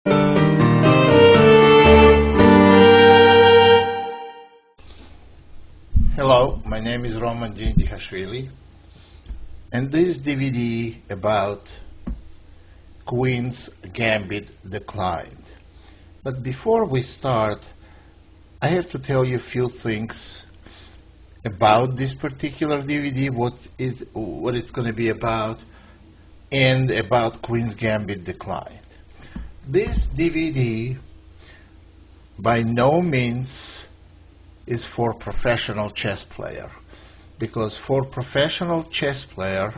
Hello, my name is Roman Dindihashvili, and this DVD about Queen's Gambit declined. But before we start, I have to tell you a few things about this particular DVD, what it's going to be about, and about Queen's Gambit declined. This DVD by no means is for professional chess player, because for professional chess player,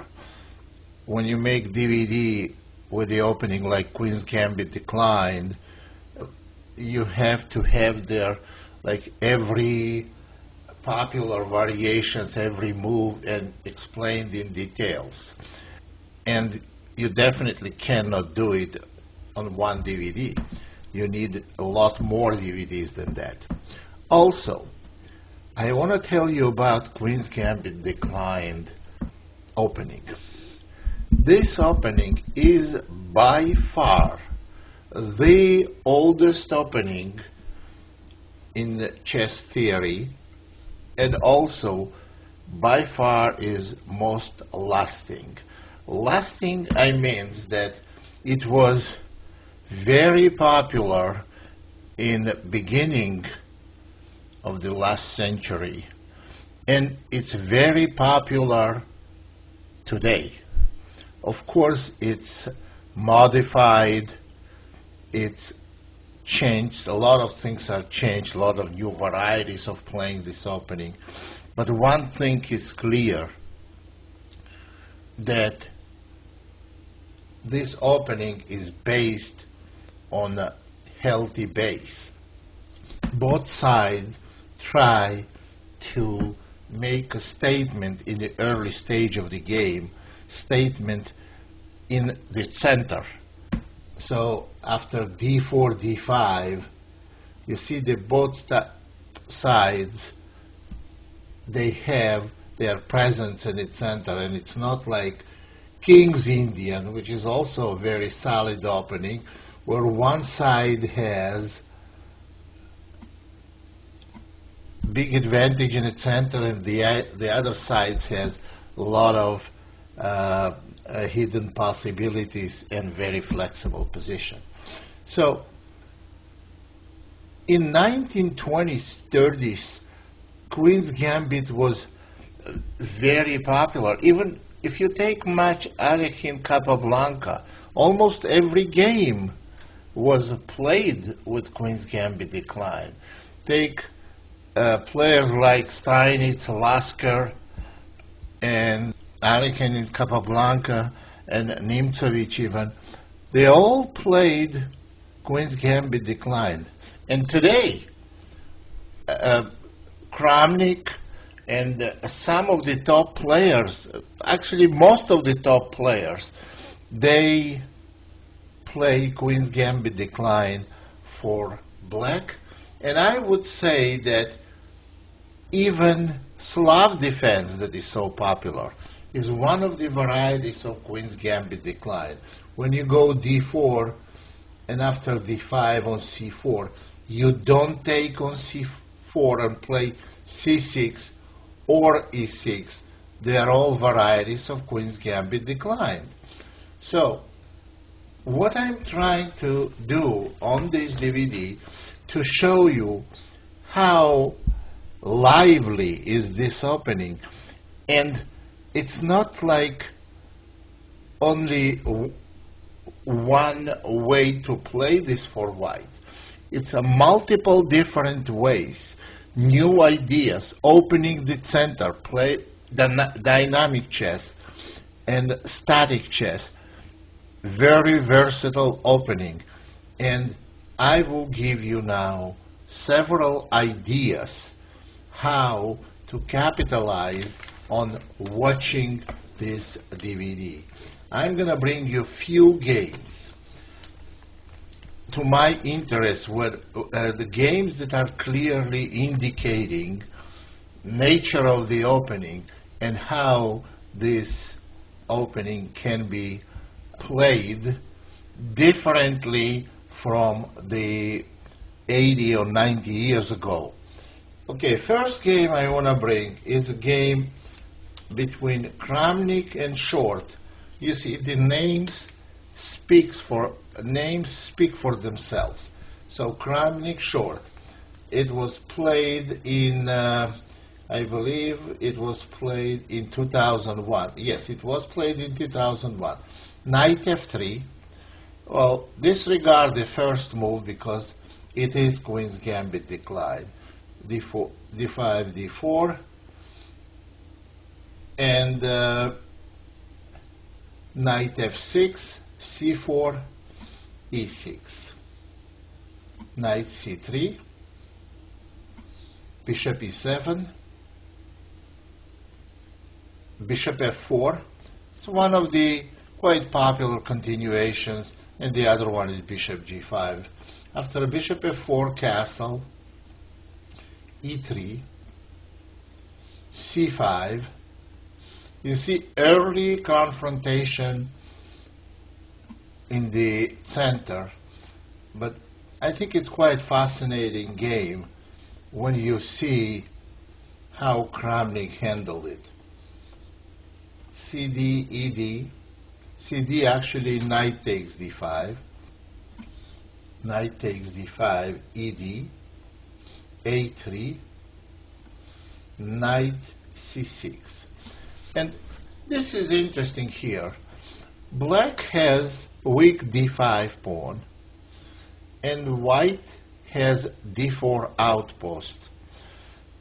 when you make DVD with the opening like Queen's Gambit declined, you have to have there like every popular variations, every move, and explained in details. And you definitely cannot do it on one DVD. You need a lot more DVDs than that. Also, I want to tell you about Queen's Gambit declined opening. This opening is by far the oldest opening in chess theory, and also by far is most lasting. Lasting, I means that it was very popular in the beginning of the last century, and it's very popular today. Of course, it's modified, it's changed, a lot of things are changed, a lot of new varieties of playing this opening. But one thing is clear, that this opening is based on a healthy base. Both sides try to make a statement in the early stage of the game, statement in the center. So after d4, d5, you see that both sides, they have their presence in the center, and it's not like King's Indian, which is also a very solid opening, where one side has big advantage in the center, and the other side has a lot of hidden possibilities and very flexible position. So in 1920s, 30s, Queen's Gambit was very popular. Even if you take match Alekhine Capablanca, almost every game was played with Queen's Gambit decline. Take players like Steinitz, Lasker, and Alekhine in Capablanca, and Nimzovich even, they all played Queen's Gambit declined. And today, Kramnik and some of the top players, actually most of the top players, they play Queen's Gambit decline for black. And I would say that even Slav defense, that is so popular, is one of the varieties of Queen's Gambit decline. When you go d4 and after d5 on c4, you don't take on c4 and play c6 or e6. They are all varieties of Queen's Gambit decline. So what I'm trying to do on this DVD to show you how lively is this opening, and it's not like only one way to play this for white. It's a multiple different ways, new ideas, opening the center, play dynamic chess and static chess, very versatile opening. And I will give you now several ideas how to capitalize on watching this DVD. I'm going to bring you a few games to my interest, where the games that are clearly indicating nature of the opening and how this opening can be played differently from the 80 or 90 years ago. Okay, first game I want to bring is a game between Kramnik and Short. You see, the names speak for themselves. So Kramnik Short. It was played in, I believe it was played in 2001. Yes, it was played in 2001. Knight f3. Well, disregard the first move because it is Queen's Gambit decline. d4, d5, d4, and knight f6, c4, e6, knight c3, bishop e7, bishop f4. It's one of the quite popular continuations, and the other one is bishop g5. After bishop f4, castle, e3, c5. You see early confrontation in the center, but I think it's quite fascinating game when you see how Kramnik handled it. cd, ed, cd actually knight takes d5, knight takes d5, ed, a3, knight c6. And this is interesting here. Black has weak d5 pawn, and white has d4 outpost.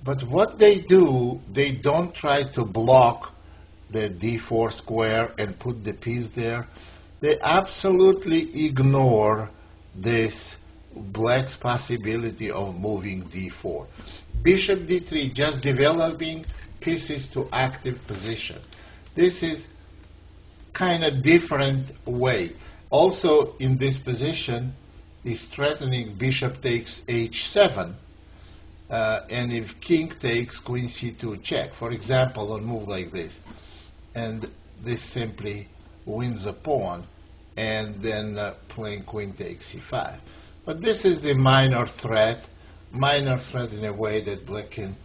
But what they do, they don't try to block the d4 square and put the piece there. They absolutely ignore this black's possibility of moving d4. Bishop d3, just developing pieces to active position. This is kind of different way. Also in this position is threatening bishop takes h7, and if king takes queen c2 check, for example, on move like this, and this simply wins a pawn, and then playing queen takes c5. But this is the minor threat in a way that black can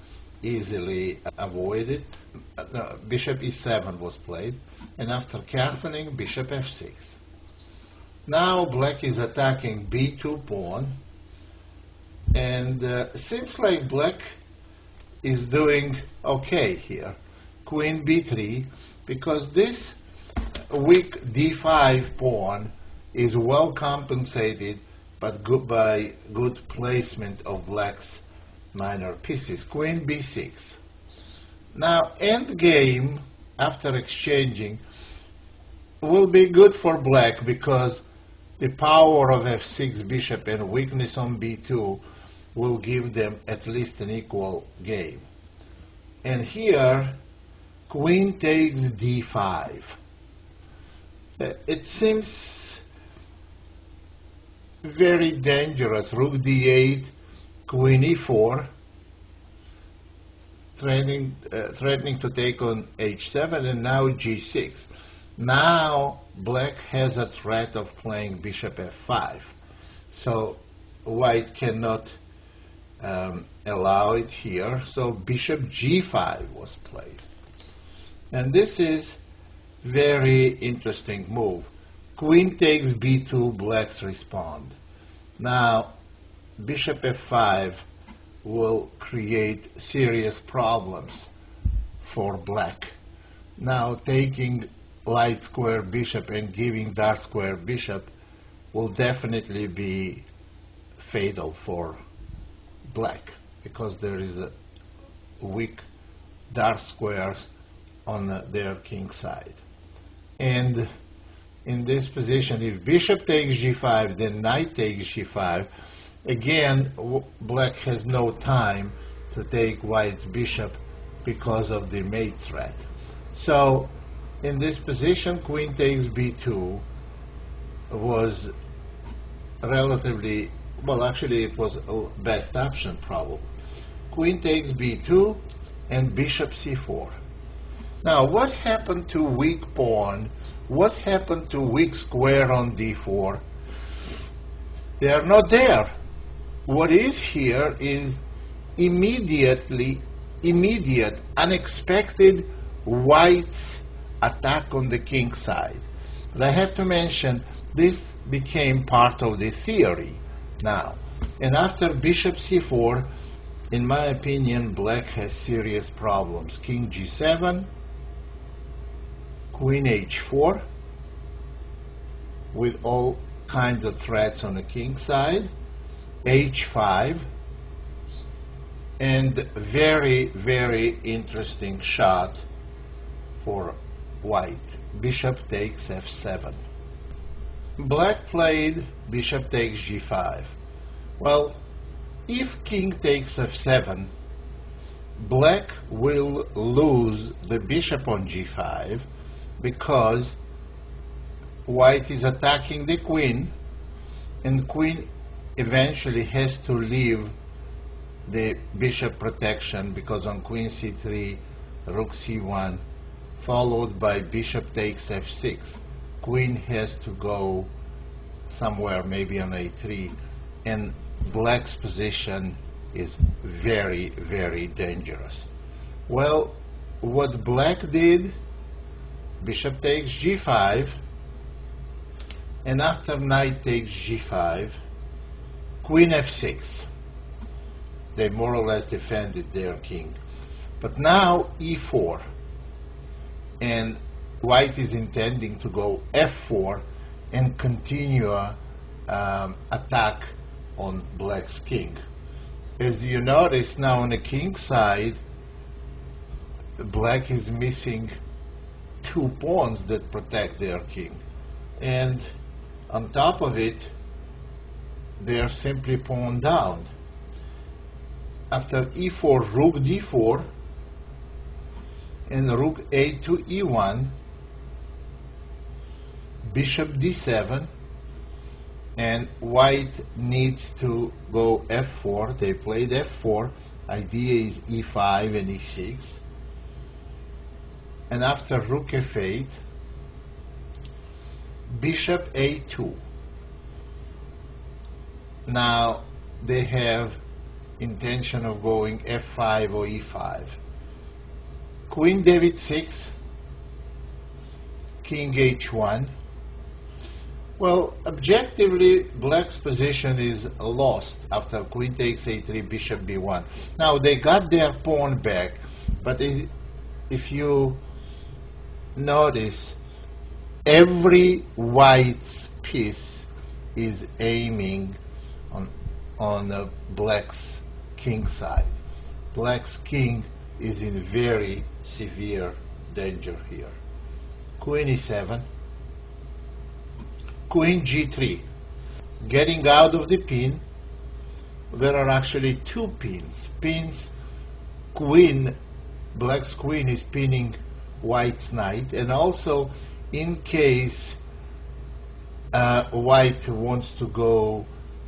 easily avoid it. No, bishop e7 was played, and after castling, bishop f6. Now black is attacking b2 pawn, and seems like black is doing okay here. Queen b3, because this weak d5 pawn is well compensated but by good placement of black's minor pieces. Queen b6. Now endgame after exchanging will be good for black because the power of f6 bishop and weakness on b2 will give them at least an equal game. And here queen takes d5. It seems very dangerous. Rook d8, queen e4, threatening to take on h7, and now g6. Now black has a threat of playing bishop f5, so white cannot allow it here, so bishop g5 was played. And this is very interesting move. Queen takes b2, blacks respond. Now bishop f5 will create serious problems for black. Now taking light square bishop and giving dark square bishop will definitely be fatal for black because there is a weak dark squares on their king side. And in this position, if bishop takes g5, then knight takes g5, again black has no time to take white's bishop because of the mate threat. So in this position, queen takes b2 was relatively, well, actually it was a best option probably. Queen takes b2 and bishop c4. Now what happened to weak pawn? What happened to weak square on d4? They are not there. What is here is immediate, unexpected white's attack on the king side. But I have to mention, this became part of the theory now. And after bishop c4, in my opinion, black has serious problems. King g7, queen h4, with all kinds of threats on the king side, h5, and very, very interesting shot for white. Bishop takes f7. Black played bishop takes g5. Well, if king takes f7, black will lose the bishop on g5 because white is attacking the queen, and queen eventually has to leave the bishop protection, because on queen c3, rook c1, followed by bishop takes f6, queen has to go somewhere, maybe on a3, and black's position is very, very dangerous. Well, what black did, bishop takes g5, and after knight takes g5, queen f6. They more or less defended their king. But now e4, and white is intending to go f4 and continue attack on black's king. As you notice now on the king side, black is missing two pawns that protect their king, and on top of it they are simply pawned down. After e4, rook d4, and rook a2 e1, bishop d7, and white needs to go f4. They played f4. Idea is e5 and e6. And after rook f8, bishop a2. Now they have intention of going f5 or e5. Queen David 6, king h1. Well, objectively, black's position is lost after queen takes a3, bishop b1. Now, they got their pawn back, but if you notice, every white's piece is aiming on black's king side. Black's king is in very severe danger here. Queen e7, queen g3, getting out of the pin. There are actually two pins. Queen, black's queen is pinning white's knight, and also in case white wants to go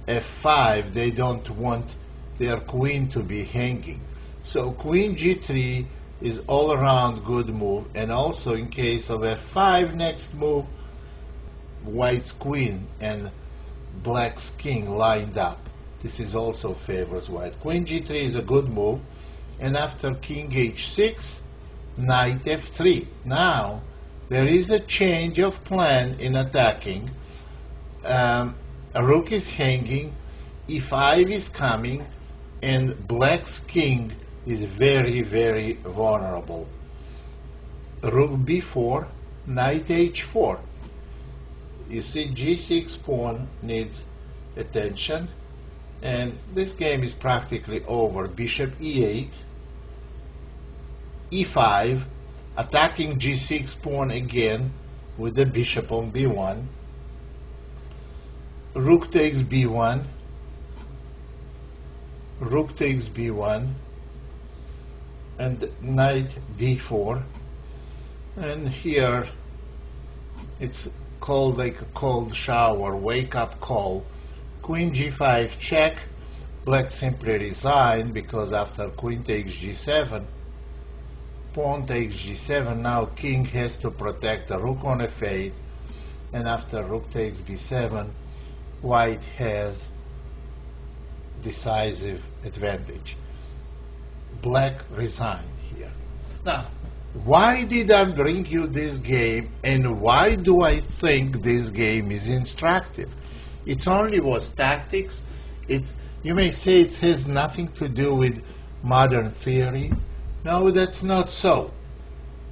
f5, they don't want their queen to be hanging. So queen g3 is all around good move, and also in case of f5 next move, white's queen and black's king lined up. This is also favors white. Queen g3 is a good move, and after king h6, knight f3. Now there is a change of plan in attacking. A rook is hanging, e5 is coming, and black's king is very, very vulnerable. Rook b4, knight h4. You see, g6 pawn needs attention, and this game is practically over. Bishop e8, e5, attacking g6 pawn again with the bishop on b1. Rook takes b1, rook takes b1, and knight d4. And here it's called like a cold shower, wake up call. Queen g5 check. Black simply resigned, because after queen takes g7, pawn takes g7, now king has to protect the rook on f8, and after rook takes b7, white has decisive advantage. Black resigned here. Now, why did I bring you this game, and why do I think this game is instructive? It only was tactics. You may say it has nothing to do with modern theory. No, that's not so.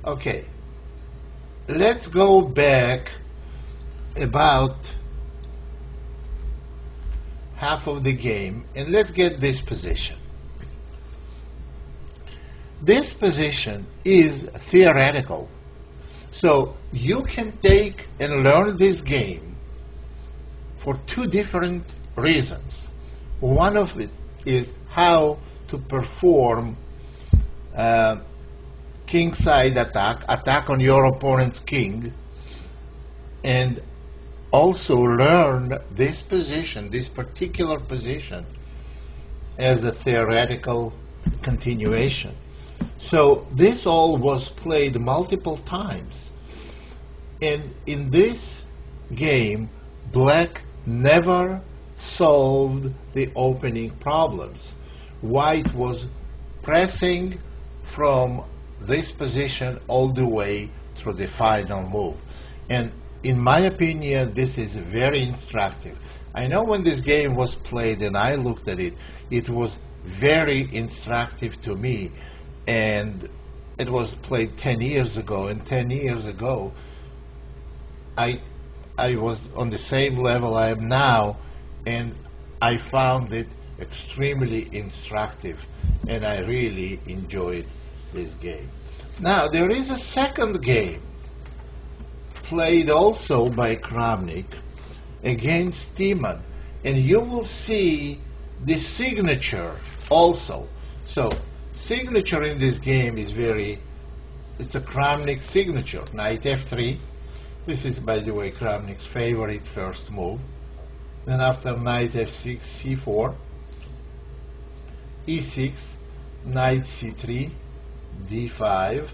Okay, let's go back about half of the game, and let's get this position. This position is theoretical. So you can take and learn this game for two different reasons. One of it is how to perform kingside attack on your opponent's king, and also learn this position, this particular position, as a theoretical continuation. So this all was played multiple times, and in this game, black never solved the opening problems. White was pressing from this position all the way through the final move. And in my opinion, this is very instructive. I know when this game was played and I looked at it, it was very instructive to me. And it was played 10 years ago, and 10 years ago, I was on the same level I am now, and I found it extremely instructive, and I really enjoyed this game. Now, there is a second game played also by Kramnik against Tiemann, and you will see the signature also. So, signature in this game is it's a Kramnik signature. Knight f3. This is, by the way, Kramnik's favorite first move. Then after knight f6, c4, e6, knight c3, d5,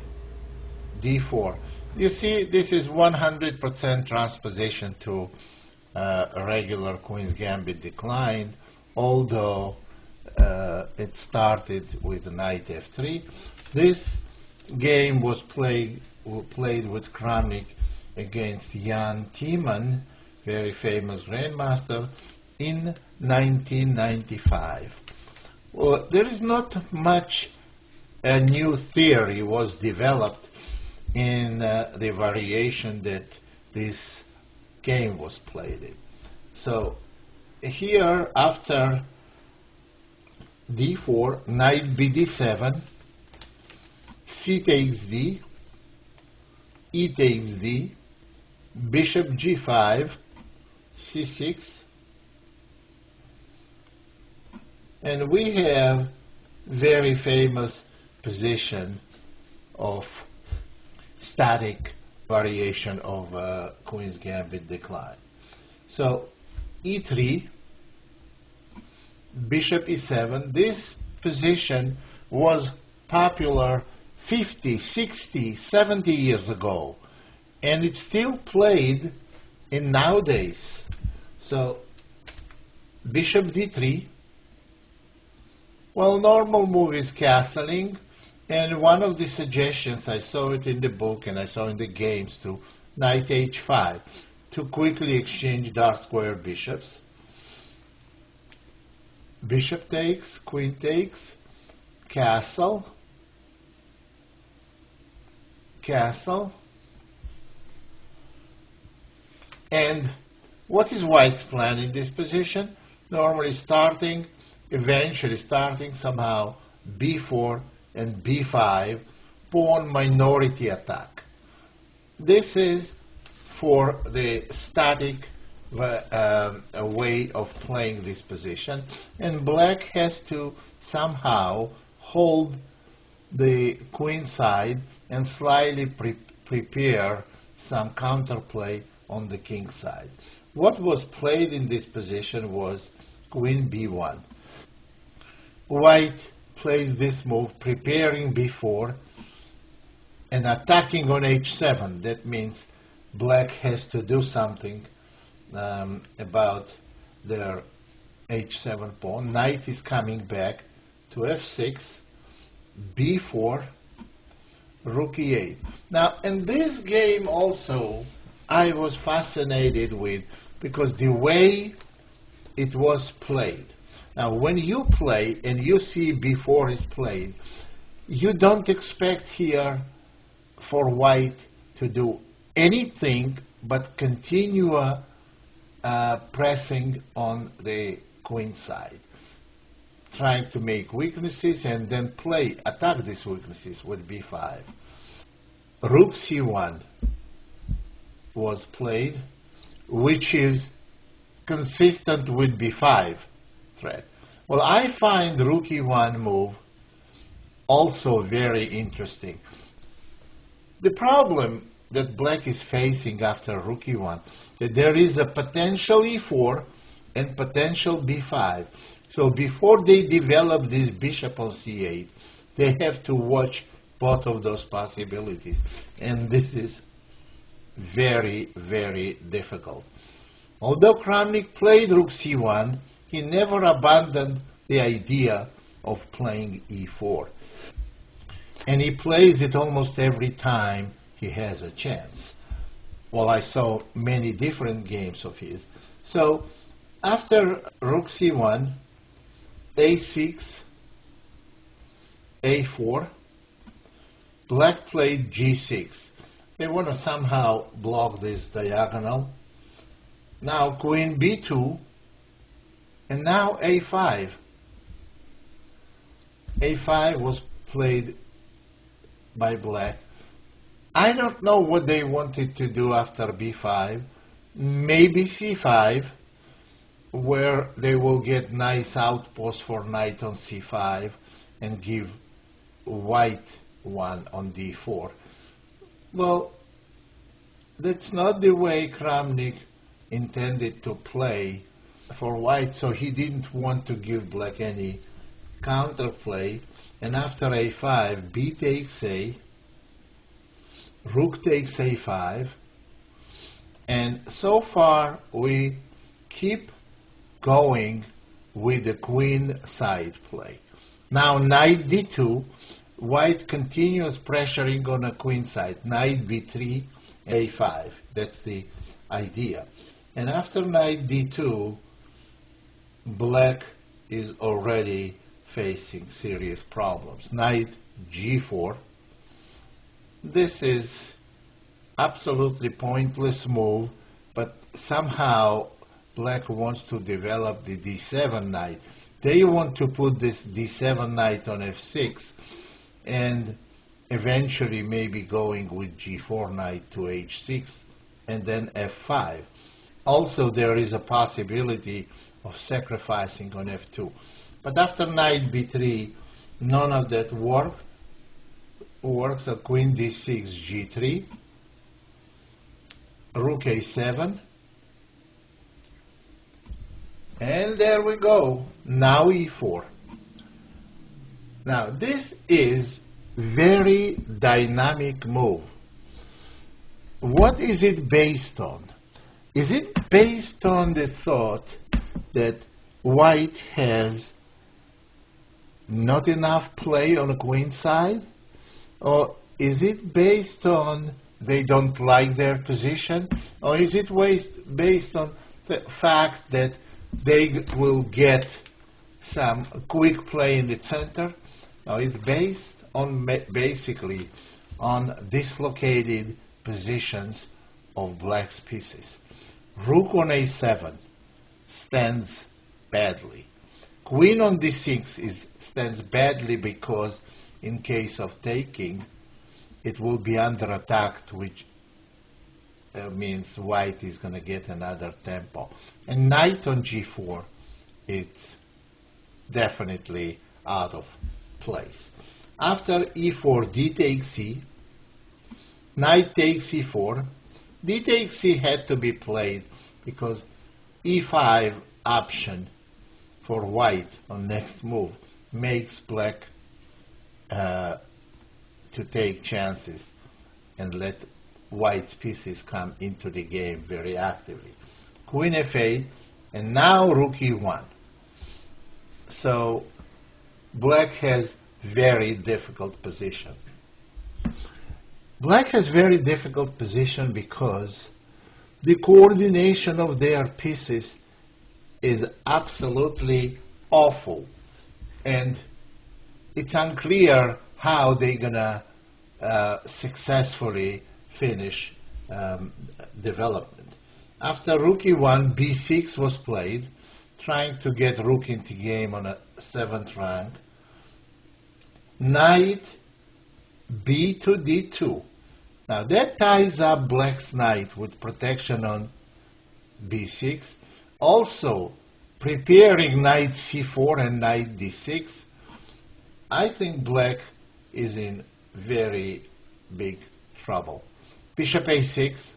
d4. You see, this is 100% transposition to a regular Queen's Gambit decline, although it started with knight f3. This game was played with Kramnik against Jan Tiemann, very famous grandmaster, in 1995. Well, there is not much a new theory was developed in the variation that this game was played in. So here, after d4, knight bd7, c takes d, e takes d, bishop g5, c6, and we have very famous position of static variation of Queen's Gambit decline. So e3, bishop e7. This position was popular 50, 60, 70 years ago, and it's still played in nowadays. So bishop d3. Well, normal move is castling, and one of the suggestions, I saw it in the book and I saw in the games too, knight h5, to quickly exchange dark square bishops. Bishop takes, queen takes, castle, castle. And what is white's plan in this position? Normally eventually starting somehow b4 and b5, pawn minority attack. This is for the static way of playing this position, and black has to somehow hold the queen side and slightly prepare some counterplay on the king side. What was played in this position was queen b1. White plays this move, preparing b4 and attacking on h7. That means black has to do something about their h7 pawn. Knight is coming back to f6, b4, rook e8. Now, in this game also, I was fascinated with, because the way it was played. Now, when you play and you see before it's played, you don't expect here for white to do anything but continue pressing on the queen side, trying to make weaknesses and then attack these weaknesses with b5. Rook c1 was played, which is consistent with b5 threat. Well, I find rook e1 move also very interesting. The problem that black is facing after rook e1, that there is a potential e4 and potential b5. So before they develop this bishop on c8, they have to watch both of those possibilities. And this is very, very difficult. Although Kramnik played rook c1, he never abandoned the idea of playing e4. And he plays it almost every time he has a chance. Well, I saw many different games of his. So after rook c1, a6, a4, black played g6. They want to somehow block this diagonal. Now queen b2, and now a5. a5 was played by black. I don't know what they wanted to do after b5. Maybe c5, where they will get nice outposts for knight on c5 and give white one on d4. Well, that's not the way Kramnik intended to play for white, so he didn't want to give black any counterplay. And after a5, b takes a, rook takes a5, and so far we keep going with the queen side play. Now knight d2, white continues pressuring on a queen side, knight b3, a5. That's the idea. And after knight d2, black is already facing serious problems. Knight g4. This is absolutely pointless move, but somehow black wants to develop the d7 knight. They want to put this d7 knight on f6 and eventually maybe going with g4 knight to h6 and then f5. Also, there is a possibility of sacrificing on f2. But after knight b3, none of that works. So queen d6, g3, rook a7, and there we go. Now e4. Now this is very dynamic move. What is it based on? Is it based on the thought that white has not enough play on the queen side? Or is it based on they don't like their position? Or is it based on the fact that they will get some quick play in the center? Now it's based on basically on dislocated positions of black's pieces. Rook on a7 stands badly. Queen on d6 stands badly because in case of taking, it will be under attack, which means white is going to get another tempo. And knight on g4, it's definitely out of place. After e4, d takes e, knight takes e4. D takes c had to be played because e5 option for white on next move makes black to take chances and let white's pieces come into the game very actively. Queen f8, And now rook e1. So black has very difficult position. Black has very difficult position because the coordination of their pieces is absolutely awful, and it's unclear how they're gonna successfully finish development. After rook e1, b6 was played, trying to get rook into game on a 7th rank. Knight b to d2. Now that ties up black's knight with protection on b6. Also preparing knight c4 and knight d6. I think black is in very big trouble. Bishop a6,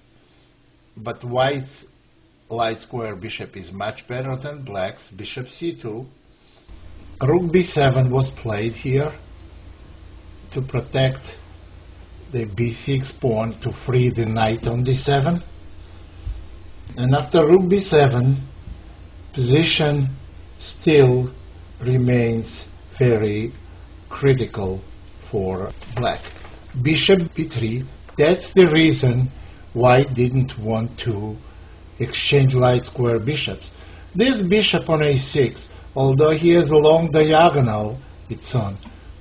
but white's light square bishop is much better than black's. Bishop c2. Rook b7 was played here to protect the b6 pawn to free the knight on d7. And after rook b7, position still remains very critical for black. Bishop b3, that's the reason white didn't want to exchange light square bishops. This bishop on a6, although he has a long diagonal, it's on.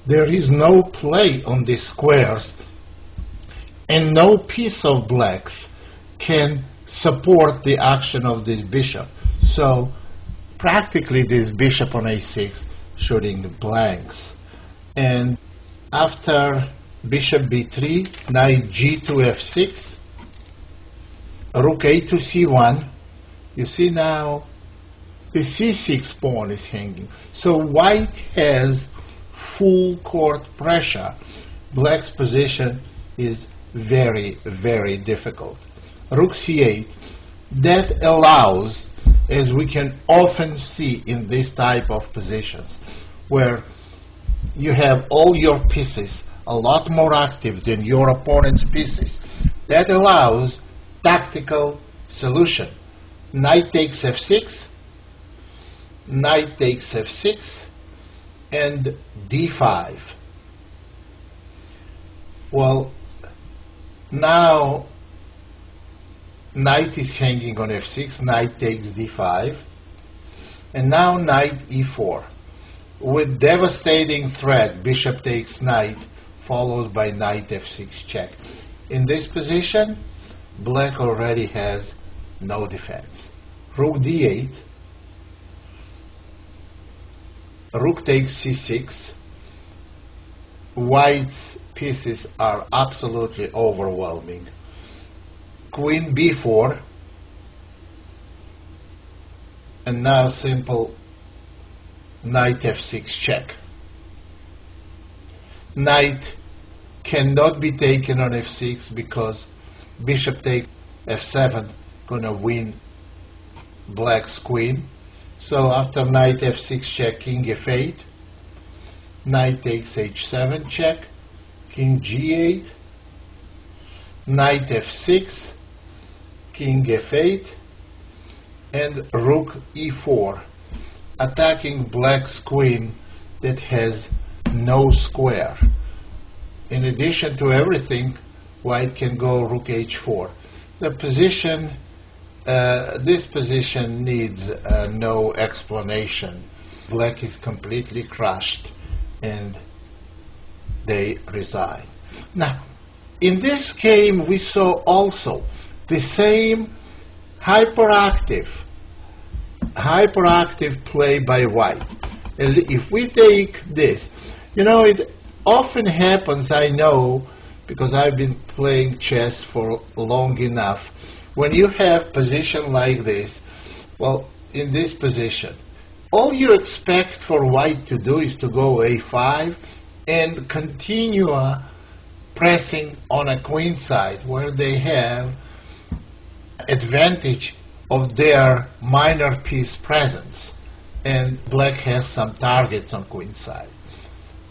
There is no play on these squares, and no piece of black's can support the action of this bishop. So practically this bishop on a6 shooting blanks. And after bishop b3, knight g to f6, rook a to c1, you see now the c6 pawn is hanging. So white has full court pressure. Black's position is very, very difficult. Rook c8, that allows, as we can often see in this type of positions, where you have all your pieces a lot more active than your opponent's pieces, that allows tactical solution. Knight takes f6, knight takes f6, and d5. Well, now knight is hanging on f6, knight takes d5, and now knight e4. With devastating threat, bishop takes knight, followed by knight f6 check. In this position, black already has no defense. Rook d8, rook takes c6, white's pieces are absolutely overwhelming. Queen b4, and now simple knight f6 check. Knight cannot be taken on f6 because bishop takes f7 gonna win black's queen. So after knight f6 check, king f8, knight takes h7 check, king g8, knight f6, king f8, and rook e4, attacking black's queen that has no square. In addition to everything, white can go rook h4. The position, this position needs no explanation. Black is completely crushed and they resign. Now, in this game we saw also the same hyperactive play by white. And if we take this, you know, it often happens, I know, because I've been playing chess for long enough, when you have position like this, well, in this position, all you expect for white to do is to go a5 and continue pressing on a queen side where they have advantage of their minor piece presence, and black has some targets on queen side.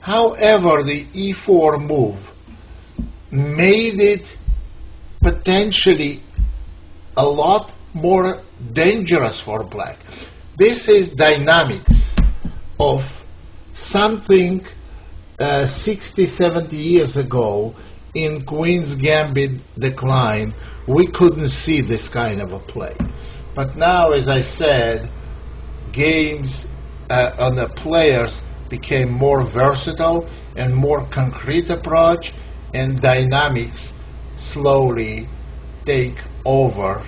However, the e4 move made it potentially a lot more dangerous for black. This is dynamics of something 60, 70 years ago in Queen's Gambit decline. We couldn't see this kind of a play. But now, as I said, games on the players became more versatile and more concrete approach, and dynamics slowly take over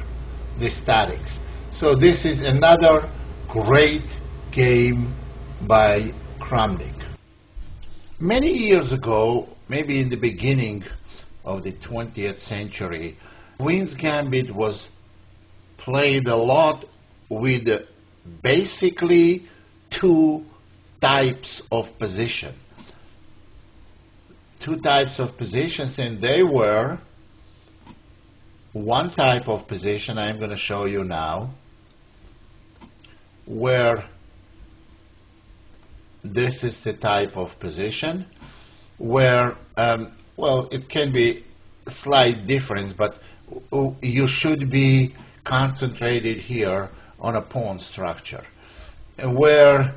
the statics. So this is another great game by Kramnik. Many years ago, maybe in the beginning of the 20th century, Queen's Gambit was played a lot with basically two types of position. Two types of positions, and they were one type of position I'm going to show you now, where this is the type of position where, well, it can be a slight difference, but you should be concentrated here on a pawn structure, where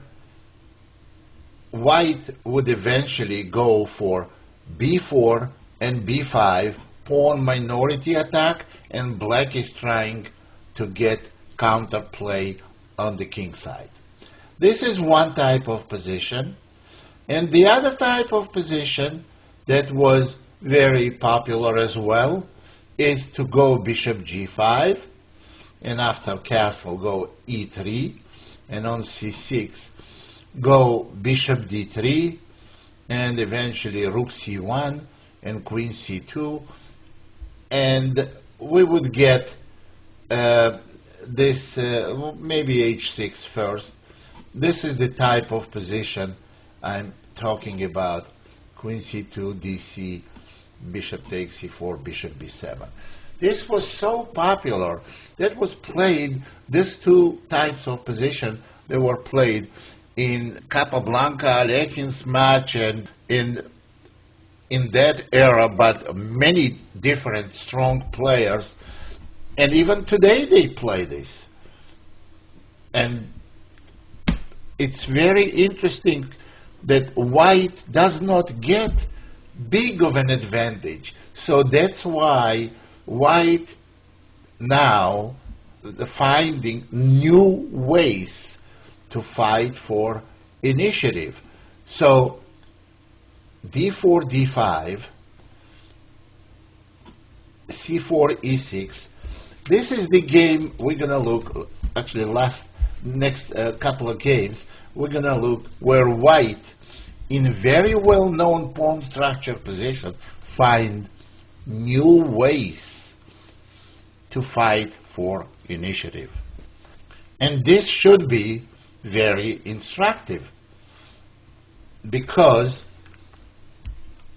white would eventually go for b4 and b5, pawn minority attack, and black is trying to get counterplay on the king side. This is one type of position. And the other type of position that was very popular as well is to go bishop g5, and after castle go e3, and on c6 go bishop d3, and eventually rook c1 and queen c2, and we would get this maybe h6 first. This is the type of position I'm talking about: queen c2, dc, bishop takes c4, bishop b7. This was so popular that was played, these two types of position, they were played in Capablanca, Alekhin's match, and in that era, but many different strong players, and even today they play this. And it's very interesting that white does not get big of an advantage. So that's why white now finding new ways to fight for initiative. So d4, d5, c4, e6. This is the game we're going to look, actually next couple of games, we're going to look where white, in very well-known pawn structure position, find new ways to fight for initiative. And this should be very instructive, because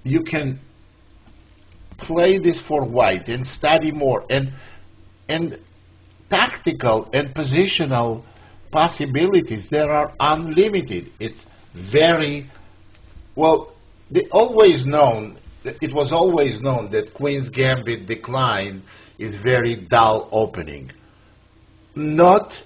you can play this for white and study more, and tactical and positional possibilities, there are unlimited. It's very well, it was always known that Queen's Gambit decline is very dull opening. Not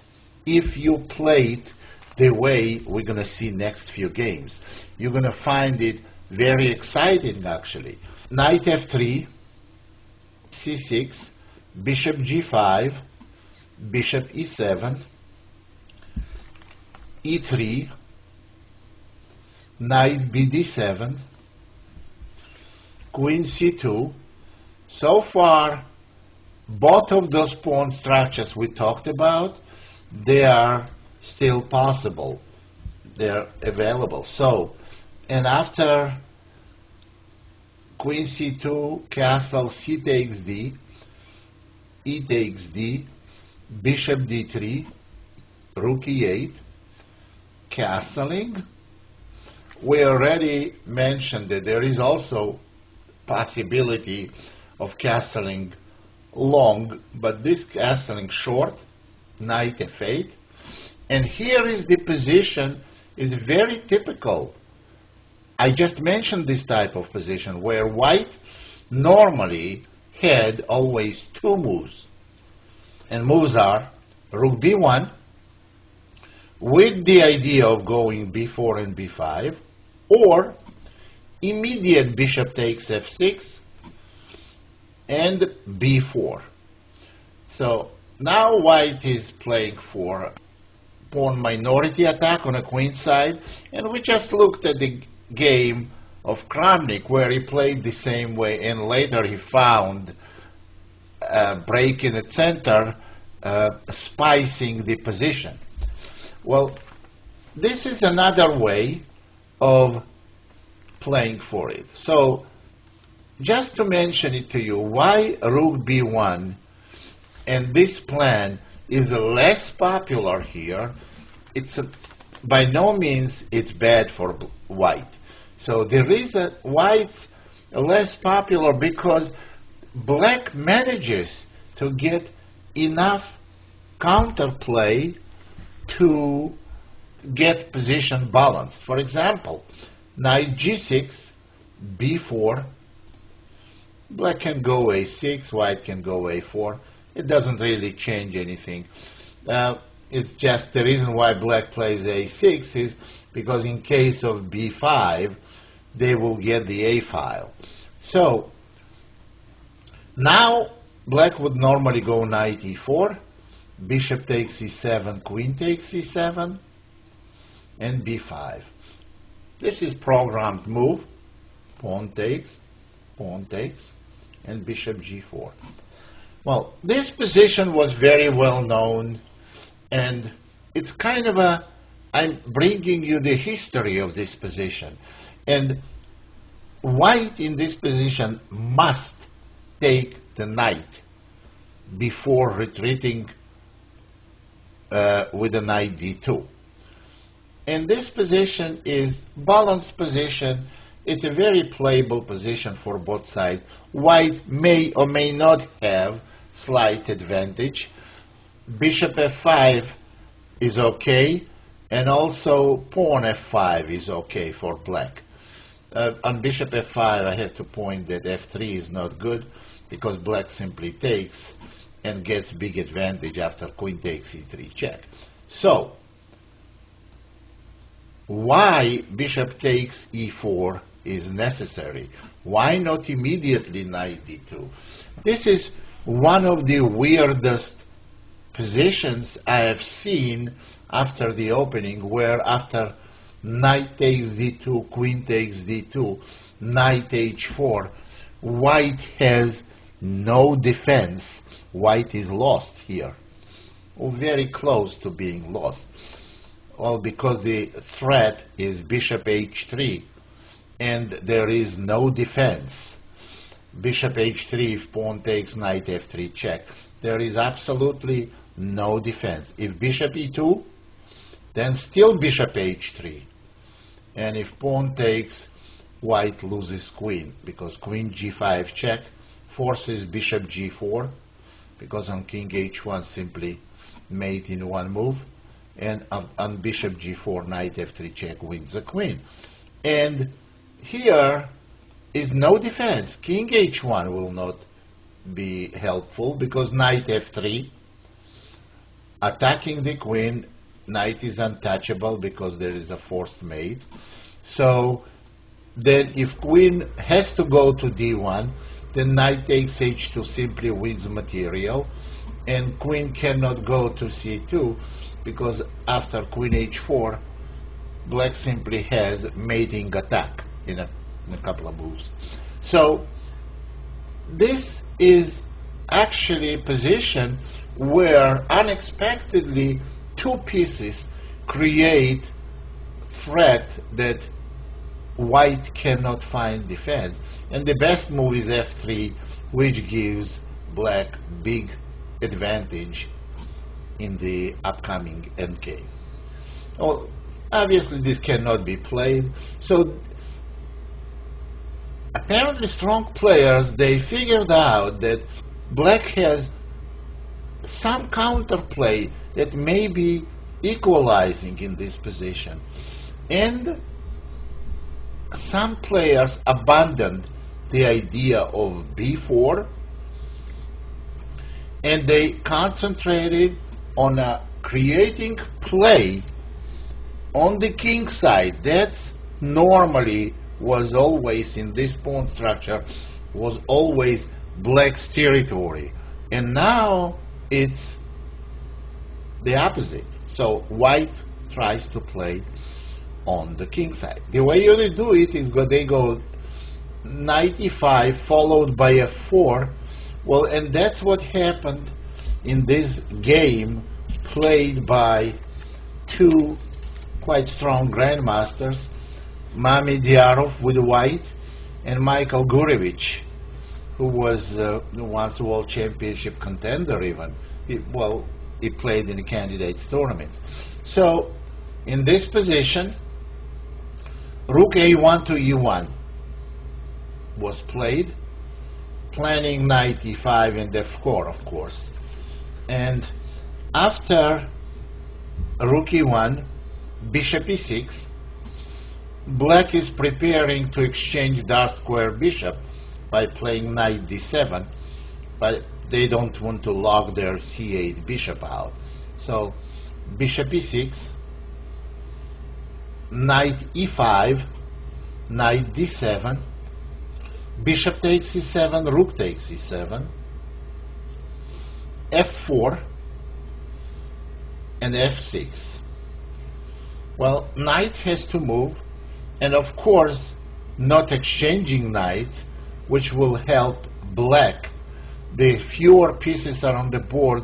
if you play it the way we're going to see next few games. You're going to find it very exciting, actually. Knight f3, c6, bishop g5, bishop e7, e3, knight bd7, queen c2. So far, both of those pawn structures we talked about, they are still possible. They're available. So, and after queen c2, castle, c takes d, e takes d, bishop d3, rook e8, castling. We already mentioned that there is also possibility of castling long, but this castling short, knight f8. And here is the position, is very typical. I just mentioned this type of position where white normally had always two moves. And moves are rook b1 with the idea of going b4 and b5, or immediate bishop takes f6 and b4. So now white is playing for pawn minority attack on a queen side, and we just looked at the game of Kramnik where he played the same way, and later he found a break in the center, spicing the position. Well, this is another way of playing for it. So just to mention it to you, why rook b1 and this plan is less popular here. It's by no means it's bad for white. So the reason why it's less popular, because black manages to get enough counterplay to get position balanced. For example, knight g6, b4, black can go a6, white can go a4. It doesn't really change anything. It's just the reason why black plays a6 is because in case of b5, they will get the a file. So now black would normally go knight e4, bishop takes e7, queen takes e7, and b5. This is programmed move. Pawn takes, and bishop g4. Well, this position was very well known, and it's kind of a, I'm bringing you the history of this position. And white in this position must take the knight before retreating with the knight d2. And this position is balanced position. It's a very playable position for both sides. White may or may not have slight advantage. Bishop f5 is okay, and also pawn f5 is okay for black. On bishop f5, I have to point that f3 is not good because black simply takes and gets big advantage after queen takes e3 check. So why bishop takes e4 is necessary? Why not immediately knight d2? This is one of the weirdest positions I have seen after the opening, where after knight takes d2, queen takes d2, knight h4, white has no defense. White is lost here, or very close to being lost. All because the threat is bishop h3, and there is no defense. Bishop h3, if pawn takes, knight f3 check. There is absolutely no defense. If bishop e2, then still bishop h3. And if pawn takes, white loses queen, because queen g5 check forces bishop g4, because on king h1 simply mate in one move, and on bishop g4, knight f3 check wins the queen. And here is no defense. King h1 will not be helpful because knight f3, attacking the queen, knight is untouchable because there is a forced mate. So then if queen has to go to d1, then knight takes h2 simply wins material, and queen cannot go to c2 because after queen h4, black simply has mating attack in a couple of moves. So this is actually a position where unexpectedly two pieces create threat that white cannot find defense. And the best move is f3, which gives black big advantage in the upcoming endgame. Well, obviously this cannot be played. So apparently strong players, they figured out that black has some counterplay that may be equalizing in this position. And some players abandoned the idea of b4, and they concentrated on creating play on the king side. That's normally was always in this pawn structure, was always black's territory, and now it's the opposite. So white tries to play on the king side. The way you do it is they go knight e5 followed by f4. Well, and that's what happened in this game played by two quite strong grandmasters, Mamedov with white and Michael Gurevich, who was once a world championship contender even. He played in the candidates tournaments. So in this position, rook a1 to e1 was played, planning knight e5 and f4, of course. And after rook e1, bishop e6, black is preparing to exchange dark square bishop by playing knight d7, but they don't want to lock their c8 bishop out. So bishop e6, knight e5, knight d7, bishop takes e7, rook takes e7, f4, and f6. Well, knight has to move, and of course not exchanging knights, which will help black. The fewer pieces are on the board,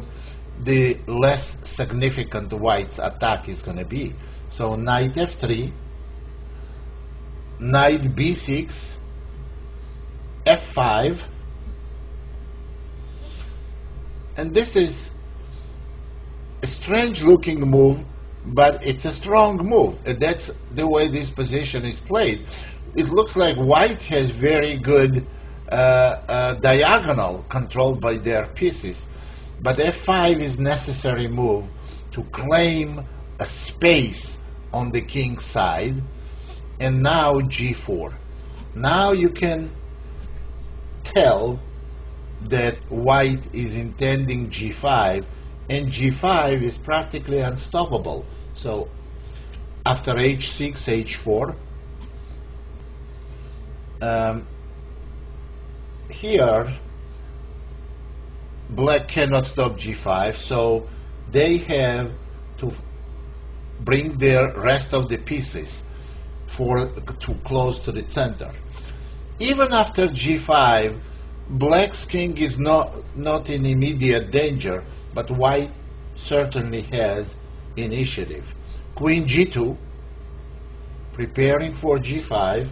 the less significant white's attack is going to be. So knight f3, knight b6, f5, and this is a strange looking move, but it's a strong move. And that's the way this position is played. It looks like white has very good diagonal controlled by their pieces, but f5 is necessary move to claim a space on the king side. And now g4. Now you can tell that white is intending g5, and g5 is practically unstoppable. So after h6, h4, here black cannot stop g5, so they have to bring their rest of the pieces too close to the center. Even after g5, black's king is not in immediate danger, but white certainly has initiative. Queen g2, preparing for g5,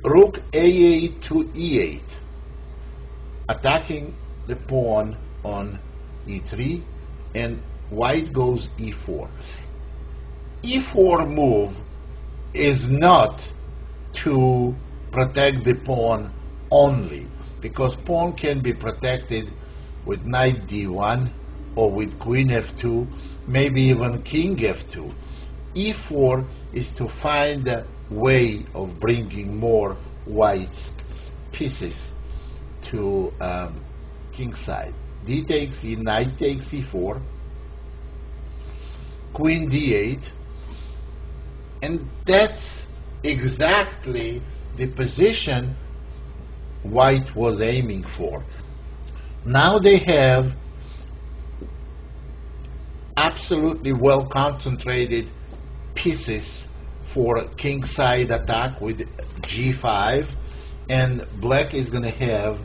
rook a8 to e8, attacking the pawn on e3, and white goes e4. e4 move is not to protect the pawn only, because pawn can be protected with knight d1 or with queen f2, maybe even king f2. e4 is to find a way of bringing more white's pieces to king side. d takes e, knight takes e4, queen d8, and that's exactly the position white was aiming for. Now they have absolutely well concentrated pieces for king side attack with g5, and black is going to have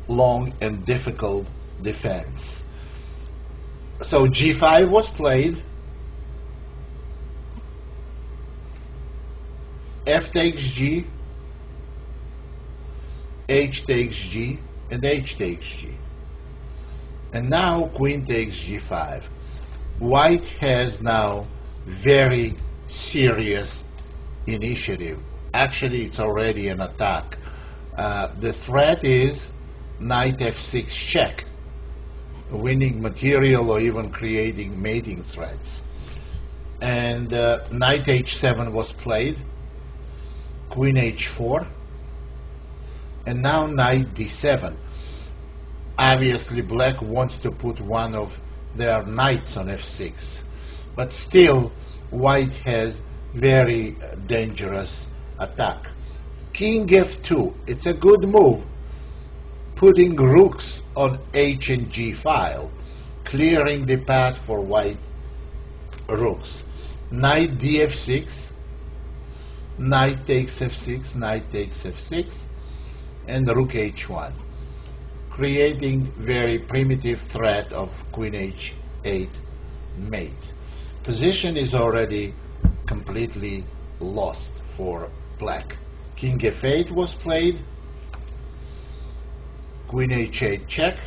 long and difficult defense. So g5 was played, f takes g, h takes g, and h takes g. And now queen takes g5. White has now very serious initiative. Actually, it's already an attack. The threat is knight f6 check, winning material or even creating mating threats. And knight h7 was played, queen h4, and now knight d7. Obviously, black wants to put one of their knights on f6, but still white has very dangerous attack. King f2, it's a good move, putting rooks on h and g file, clearing the path for white rooks. Knight df6, knight takes f6, knight takes f6, and rook h1, creating very primitive threat of queen h8 mate. Position is already completely lost for black. King f8 was played, queen h8 check,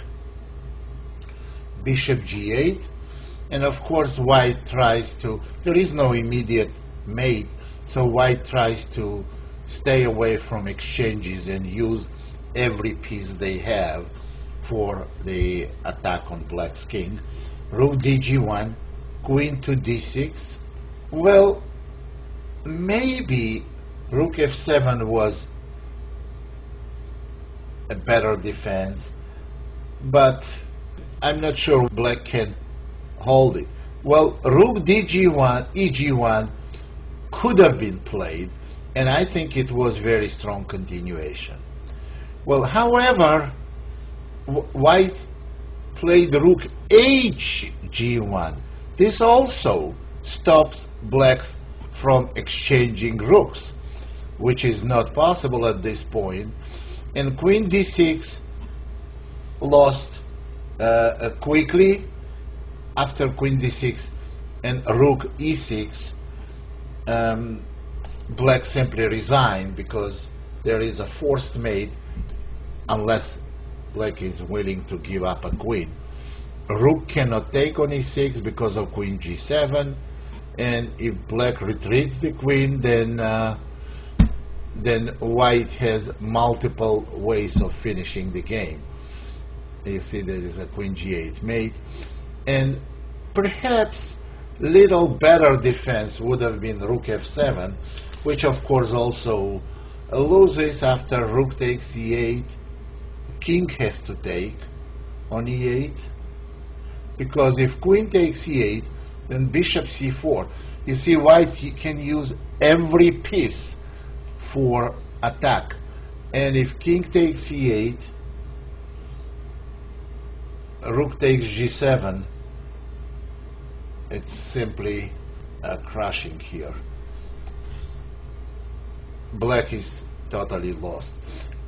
bishop g8, and of course white tries to, there is no immediate mate, so white tries to stay away from exchanges and use every piece they have for the attack on black's king. Rook dg1, queen to d6. Well, maybe rook f7 was a better defense, but I'm not sure black can hold it. Well, rook dg1, eg1 could have been played, and I think it was very strong continuation. Well, however, white played rook hg1. This also stops black from exchanging rooks, which is not possible at this point. And queen d6 lost quickly. After queen d6 and rook e6, black simply resigned because there is a forced mate unless black is willing to give up a queen. Rook cannot take on e6 because of queen g7, and if black retreats the queen, then white has multiple ways of finishing the game. You see there is a queen g8 mate, and perhaps little better defense would have been rook f7, which of course also loses after rook takes e8. King has to take on e8, because if queen takes e8, then bishop c4. You see, white can use every piece for attack, and if king takes e8, rook takes g7, it's simply crushing here. Black is totally lost.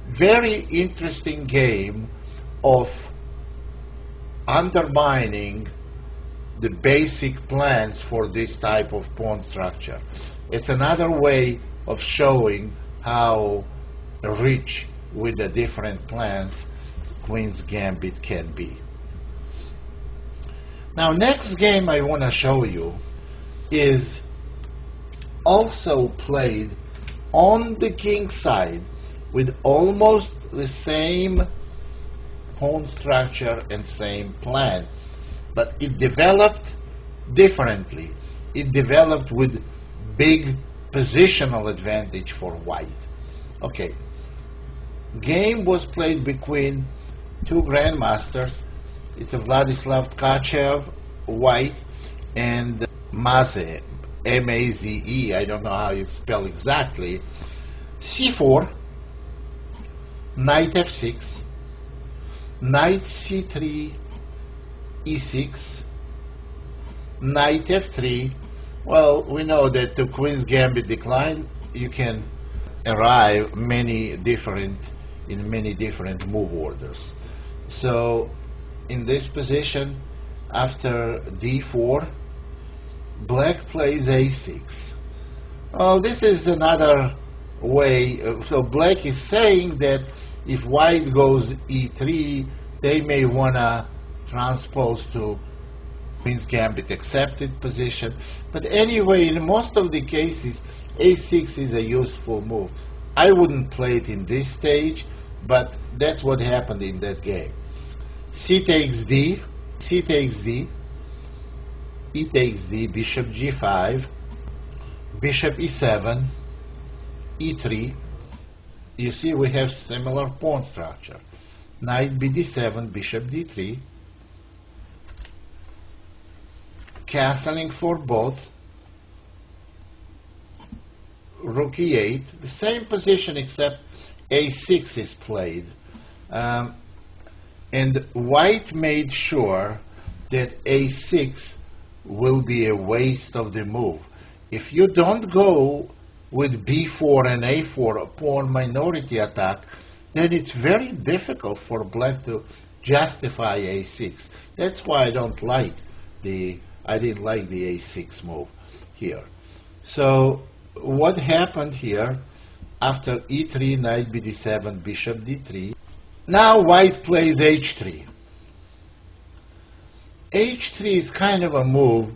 Very interesting game of undermining the basic plans for this type of pawn structure. It's another way of showing how rich with the different plans Queen's Gambit can be. Now, next game I want to show you is also played on the king side with almost the same pawn structure and same plan, but it developed differently. It developed with big positional advantage for white. Okay, game was played between two grandmasters. It's a Vladislav Tkachev, white, and Maze, M-A-Z-E, I don't know how you spell exactly. c4, knight f6, knight c3, e6, knight f3. Well, we know that the Queen's Gambit decline, you can arrive in many different move orders. So in this position, after d4, black plays a6. Well, this is another way. So black is saying that if white goes e3, they may want to transpose to Queen's Gambit accepted position. But anyway, in most of the cases, a6 is a useful move. I wouldn't play it in this stage, but that's what happened in that game. C takes d, c takes d, e takes d, bishop g5, bishop e7, e3. You see, we have similar pawn structure. knight bd7, bishop d3, castling for both, rook e8, the same position except a6 is played. And white made sure that a6 will be a waste of the move. If you don't go with b4 and a4 pawn minority attack, then it's very difficult for black to justify a6. That's why I didn't like the a6 move here. So what happened here after e3, knight bd7, bishop d3? Now white plays h3. h3 is kind of a move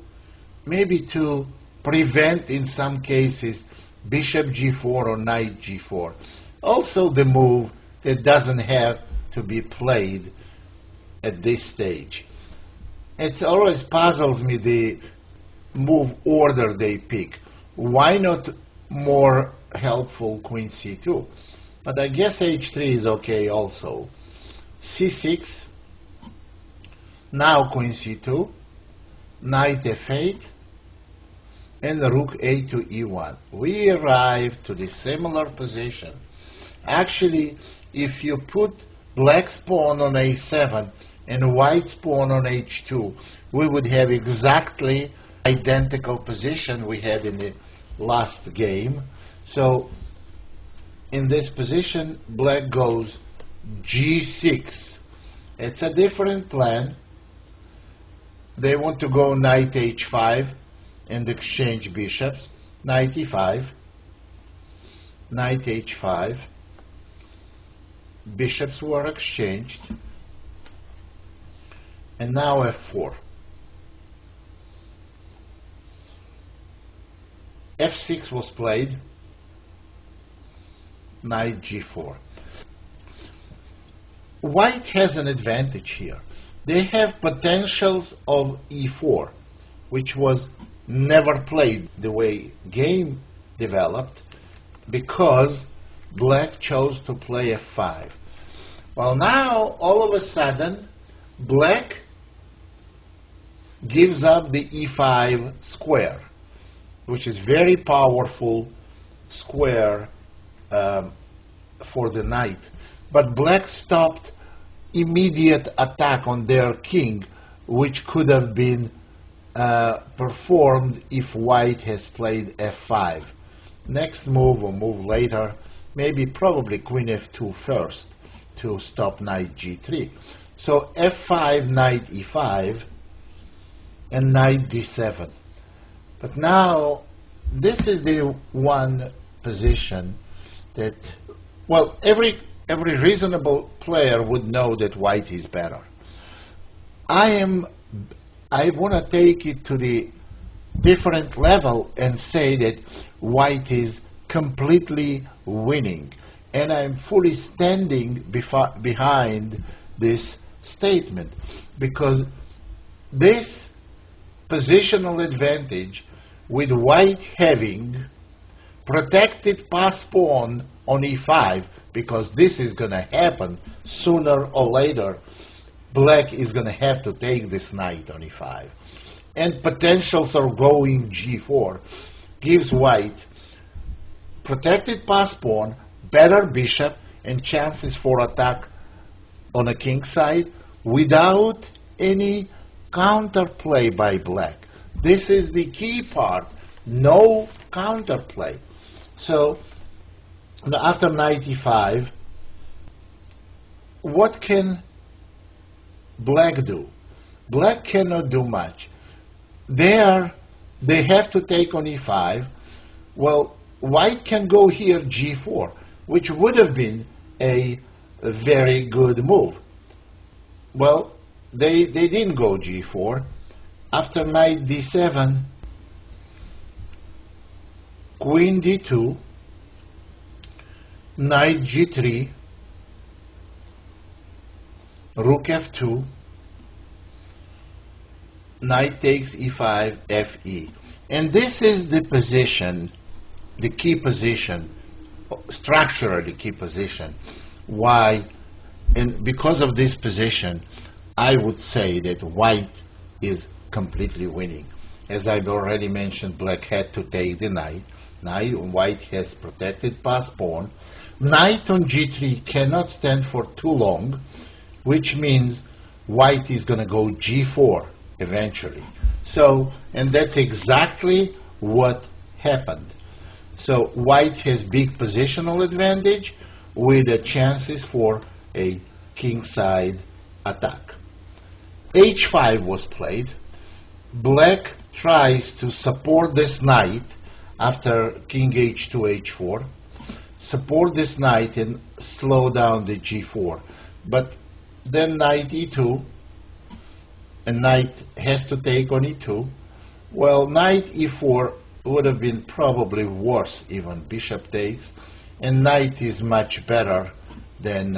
maybe to prevent, in some cases, bishop g4 or knight g4. Also the move that doesn't have to be played at this stage. It always puzzles me the move order they pick. Why not more helpful queen c2? But I guess h3 is okay also. c6, now queen c2, knight f8, and rook a2 e1. We arrive to the similar position. Actually, if you put black's pawn on a7 and white's pawn on h2, we would have exactly identical position we had in the last game. So in this position, black goes g6. It's a different plan. They want to go knight h5 and exchange bishops. Knight e5, knight h5. Bishops were exchanged. And now f4. f6 was played. Knight g4. White has an advantage here. They have potentials of e4, which was never played the way game developed, because black chose to play f5. Well, now all of a sudden black gives up the e5 square, which is very powerful square for the knight. But black stopped immediate attack on their king, which could have been performed if white has played f5. Next move, or move later, maybe probably queen f2 first to stop knight g3. So f5, knight e5, and knight d7. But now this is the one position that, well, every reasonable player would know that white is better. I want to take it to the different level and say that white is completely winning, and I'm fully standing behind this statement, because this positional advantage, with white having protected pass pawn on e5, because this is going to happen sooner or later, black is going to have to take this knight on e5, and potentials are going g4, gives white protected pass pawn, better bishop, and chances for attack on a king side without any counterplay by black. This is the key part, no counterplay. So after knight e5, what can black do? Black cannot do much. There, they have to take on e5. Well, white can go here g4, which would have been a very good move. Well, they didn't go g4. After knight d7, queen d2, knight g3, rook f2, knight takes e5, fe. And this is the position, the key position, structurally key position, why And because of this position, I would say that white is completely winning. As I've already mentioned, black had to take the knight. White has protected pass pawn. Knight on g3 cannot stand for too long, which means white is going to go g4 eventually. So, and that's exactly what happened. So white has big positional advantage with the chances for a kingside attack. h5 was played. Black tries to support this knight after king h2, h4. Support this knight and slow down the g4. But then knight e2, and knight has to take on e2. Well, knight e4 would have been probably worse even. Bishop takes, and knight is much better than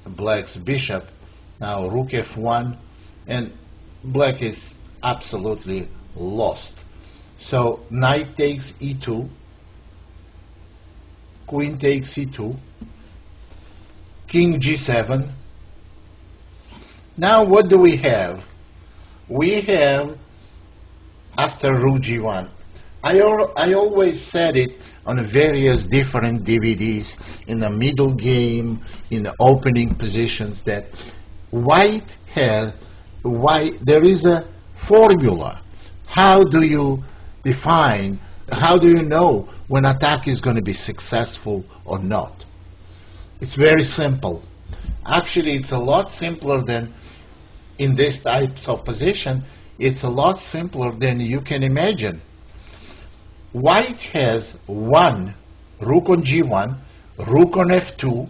black's bishop. Now rook f1, and black is absolutely lost. So knight takes e2, queen takes e2, king g7. Now what do we have? We have, after rook g1, I always said it on various different DVDs, in the middle game, in the opening positions, that there is a formula. How do you define, how do you know when attack is going to be successful or not? It's very simple. Actually, it's a lot simpler than in this types of position. It's a lot simpler than you can imagine. White has one rook on g1, rook on f2,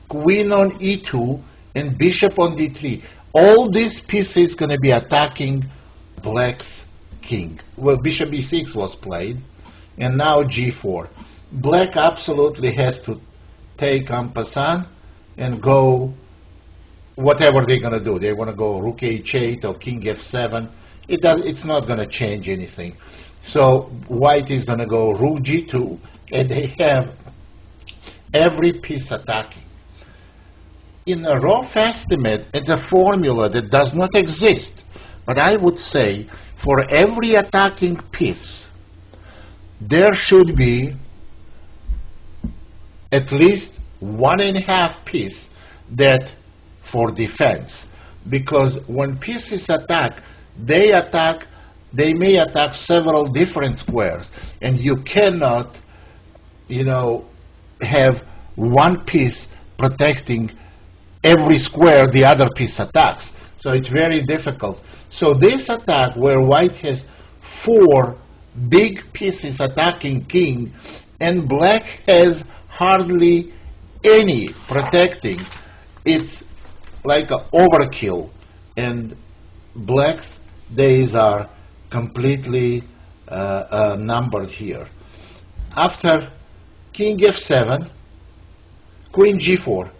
queen on e2, and bishop on d3. All these pieces going to be attacking black's king. Well, bishop e6 was played, and now g4. Black absolutely has to take en passant and go whatever they're going to do. They want to go rook h8 or king f7. It's not going to change anything. So white is going to go rook g2, and they have every piece attacking. In a rough estimate, it's a formula that does not exist. But I would say for every attacking piece, there should be at least 1.5 piece that for defense. Because when pieces attack, they may attack several different squares, and you cannot, have one piece protecting every square the other piece attacks. So it's very difficult. So this attack, where white has 4 big pieces attacking king, and black has hardly any protecting, it's like an overkill, and black's days are completely numbered here. After king f7, queen g4,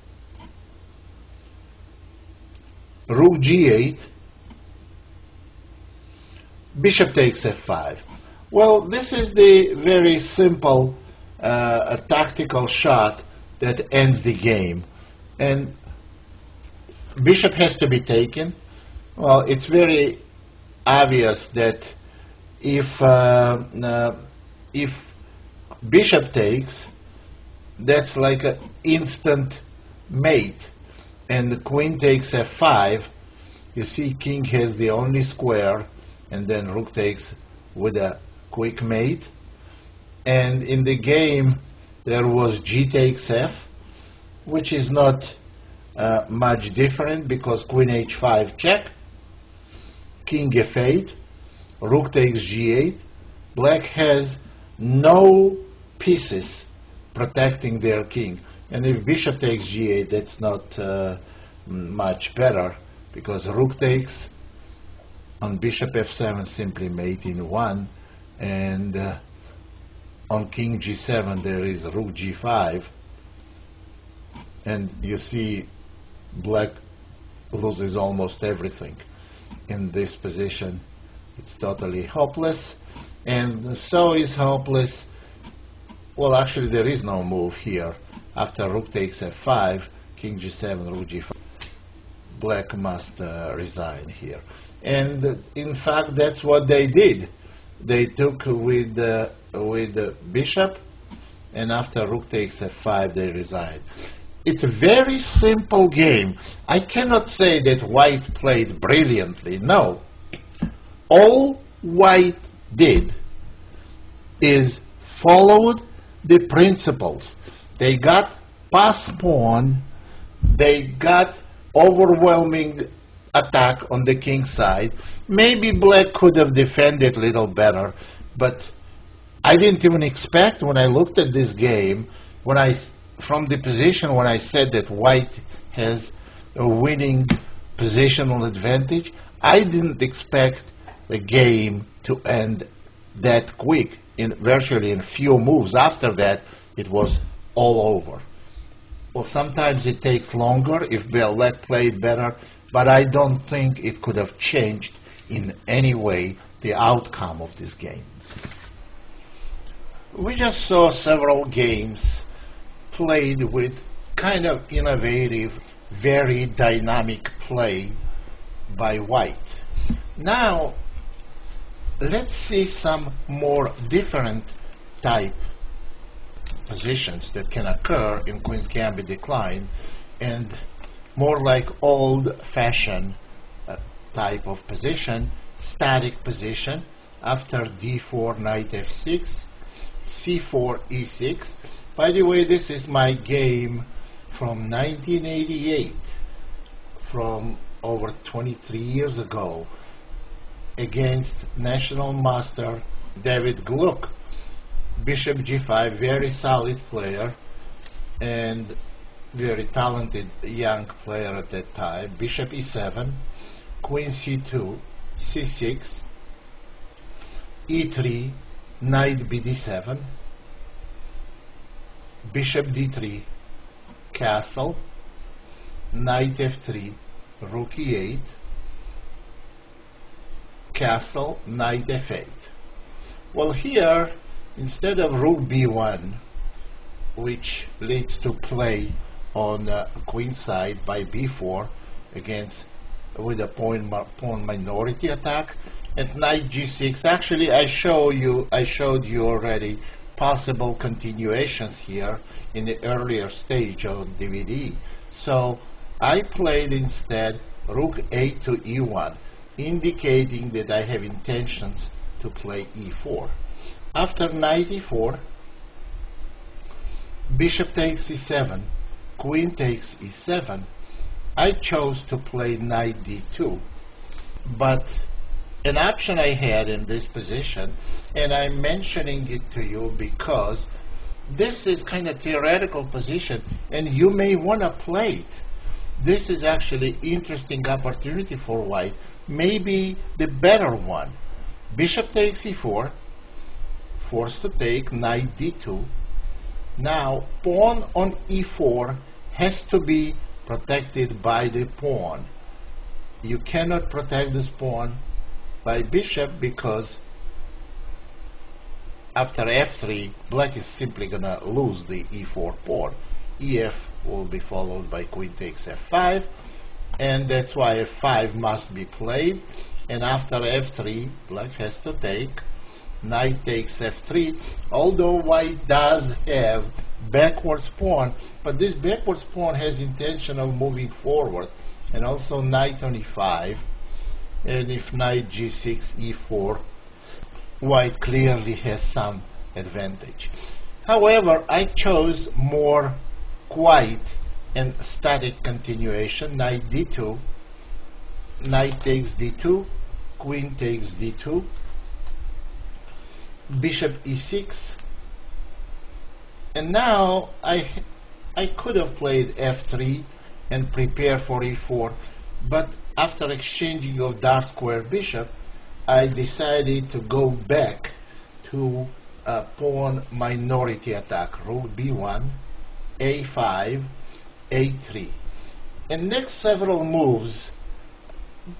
rook g8, bishop takes f5. Well, this is the very simple tactical shot that ends the game. And bishop has to be taken. Well, it's very obvious that if bishop takes, that's like an instant mate. And the queen takes f5. You see, king has the only square, and then rook takes with a quick mate. And in the game, there was g takes f, which is not much different, because queen h5 check, king f8, rook takes g8. Black has no pieces protecting their king. And if bishop takes g8, that's not much better, because rook takes on bishop f7 simply mate in 1, and on king g7 there is rook g5, and you see black loses almost everything in this position. It's totally hopeless, and so is hopeless. Well, actually there is no move here. After rook takes f5, king g7, rook g5. Black must resign here. And in fact, that's what they did. They took with the bishop, and after rook takes f5, they resigned. It's a very simple game. I cannot say that white played brilliantly. No. All white did is followed the principles. They got pass pawn, they got overwhelming attack on the king side. Maybe black could have defended a little better, but I didn't even expect when I looked at this game, from the position when I said that white has a winning positional advantage, I didn't expect the game to end that quick. Virtually in few moves after that, it was all over. Well, sometimes it takes longer if black played better, but I don't think it could have changed in any way the outcome of this game. We just saw several games played with kind of innovative, very dynamic play by white. Now, let's see some more different type positions that can occur in Queen's Gambit decline, and more like old-fashioned type of position, static position, after d4, knight f6, c4, e6. By the way, this is my game from 1988, from over 23 years ago, against national master David Gluck. Bishop g5, very solid player and very talented young player at that time. Bishop e7, queen c2, c6, e3, knight bd7, bishop d3, castle, knight f3, rook e8, castle, knight f8. Well, here, instead of rook b1, which leads to play on queen side by b4 with a pawn minority attack, at knight g6, actually I showed you already possible continuations here in the earlier stage of DVD. So I played instead rook a to e1, indicating that I have intentions to play e4. After knight e4, bishop takes e7, queen takes e7. I chose to play knight d2, but an option I had in this position, and I'm mentioning it to you because this is kind of theoretical position, and you may want to play it. This is actually interesting opportunity for white, maybe the better one. Bishop takes e4, forced to take, knight d2. Now, pawn on e4 has to be protected by the pawn. You cannot protect this pawn by bishop because after f3, black is simply going to lose the e4 pawn. ef will be followed by queen takes f5, and that's why f5 must be played. And after f3, black has to take, knight takes f3, although white does have backwards pawn, but this backwards pawn has intention of moving forward, and also knight on e5, and if knight g6, e4, white clearly has some advantage. However, I chose more quiet and static continuation, knight d2, knight takes d2, queen takes d2, bishop e6, and now I could have played f3 and prepare for e4, but after exchanging of dark square bishop, I decided to go back to a pawn minority attack, rook b1, a5, a3. And next several moves,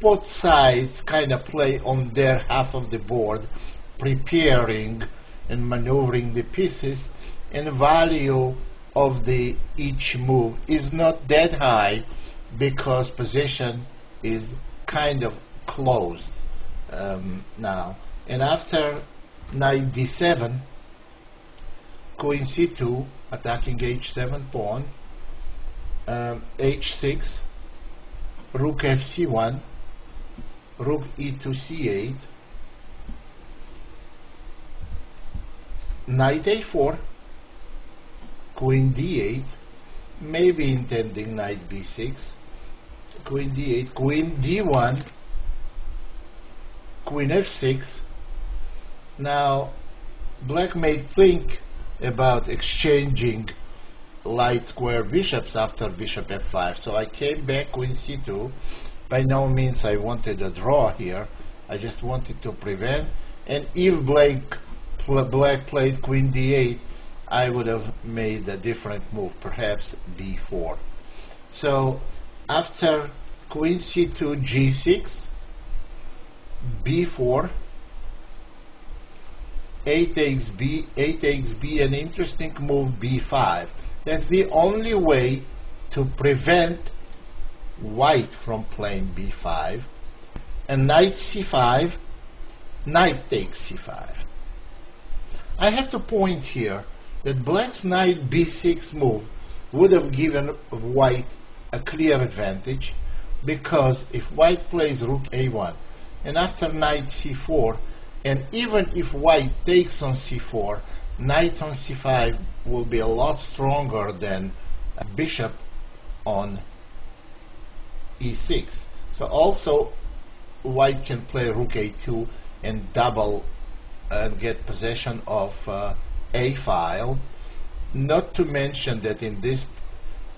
both sides kind of play on their half of the board, preparing and maneuvering the pieces, and value of the each move is not that high because position is kind of closed now. And after knight d7, queen c2, attacking h7 pawn, h6, rook fc1, rook e2 c8, knight a4, queen d8, maybe intending knight b6, queen d8, queen d1, queen f6. Now black may think about exchanging light square bishops after bishop f5, so I came back queen c2. By no means I wanted a draw here, I just wanted to prevent, and if black played queen d8, I would have made a different move, perhaps b4. So after queen c2, g6, b4, a takes b, an interesting move, b5. That's the only way to prevent white from playing b5. And knight c5, knight takes c5. I have to point here that black's knight b6 move would have given white a clear advantage, because if white plays rook a1 and after knight c4, and even if white takes on c4, knight on c5 will be a lot stronger than a bishop on e6. So also white can play rook a2 and double and get possession of a file. Not to mention that in this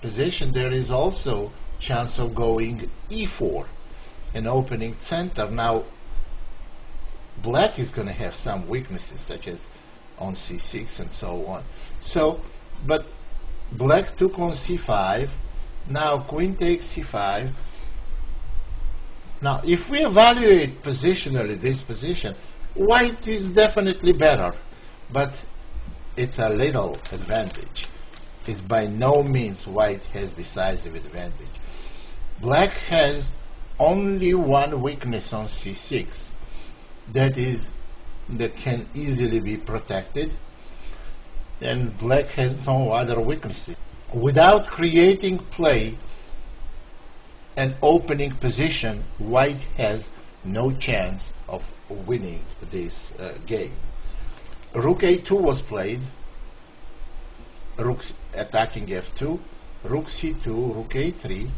position there is also chance of going e4 and opening center. Now black is going to have some weaknesses, such as on c6 and so on. So, but black took on c5, now queen takes c5. Now if we evaluate positionally this position, white is definitely better, but it's a little advantage. It's by no means white has decisive advantage. Black has only one weakness on c6, that can easily be protected, and black has no other weaknesses. Without creating play and opening position, white has no chance of winning this game. Rook a2 was played, rook attacking f2, rook c2, rook a3,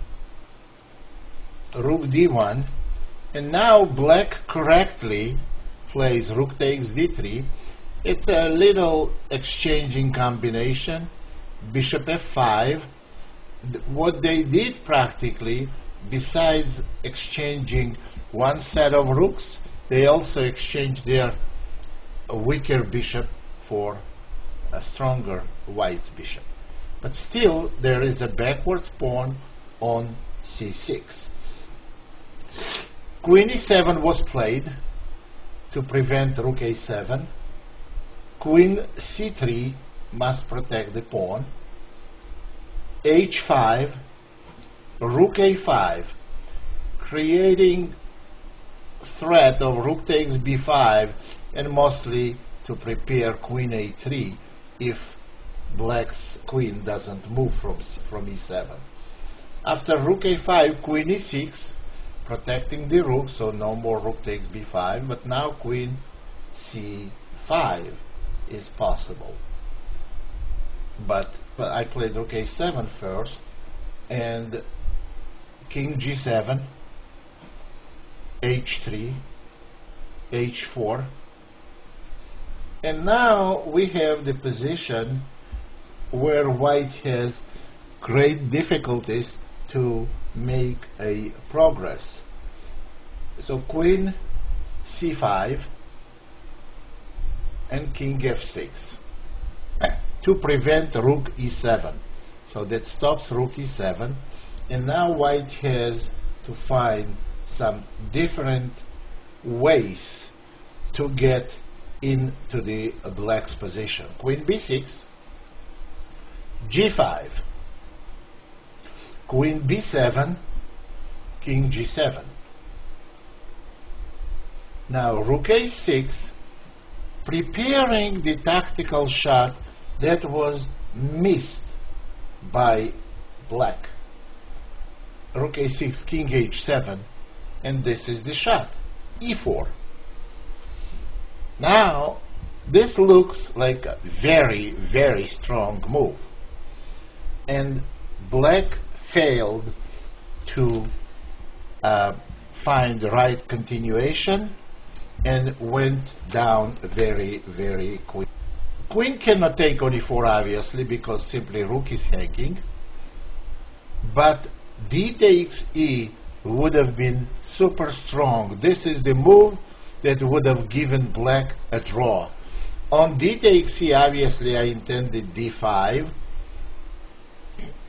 rook d1, and now black correctly plays rook takes d3. It's a little exchanging combination, bishop f5. What they did practically, besides exchanging one set of rooks, they also exchanged their weaker bishop for a stronger white bishop. But still there is a backwards pawn on c6. Queen e7 was played to prevent rook a7. Queen c3 must protect the pawn. h5, rook a5, creating threat of rook takes b5, and mostly to prepare queen a3 if black's queen doesn't move from e7. After rook a5, queen e6, protecting the rook, so no more rook takes b5, but now queen c5 is possible. But I played rook a7 first, and king g7, h3, h4, and now we have the position where white has great difficulties to make a progress. So queen c5 and king f6 to prevent rook e7. So that stops rook e7, and now white has to find some different ways to get into the black's position. Queen b6, g5, queen b7, king g7. Now rook a6, preparing the tactical shot that was missed by black. Rook a6, king h7, and this is the shot, e4. Now this looks like a very, very strong move, and black failed to find the right continuation and went down very, very quick. Queen cannot take on e4, obviously, because simply rook is hanging, but d takes e would have been super strong. This is the move that would have given black a draw. On d takes e, obviously, I intended d5,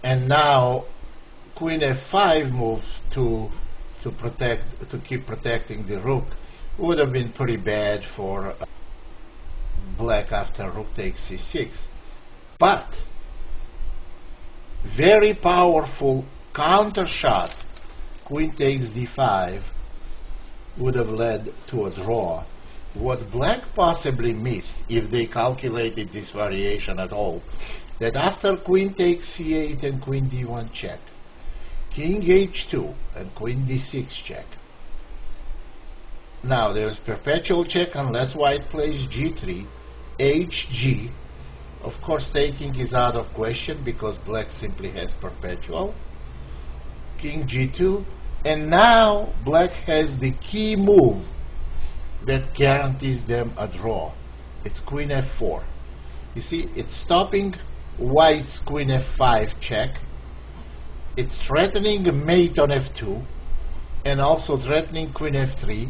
and now queen f5 moves to keep protecting the rook would have been pretty bad for black after rook takes c6. But very powerful counter shot, queen takes d5, would have led to a draw. What black possibly missed, if they calculated this variation at all, that after queen takes c8 and queen d1 check, king h2 and queen d6 check. Now there's perpetual check unless white plays g3, hg. Of course taking is out of question because black simply has perpetual. King g2, and now black has the key move that guarantees them a draw. It's queen f4. You see, it's stopping white's queen f5 check. It's threatening a mate on f2 and also threatening queen f3.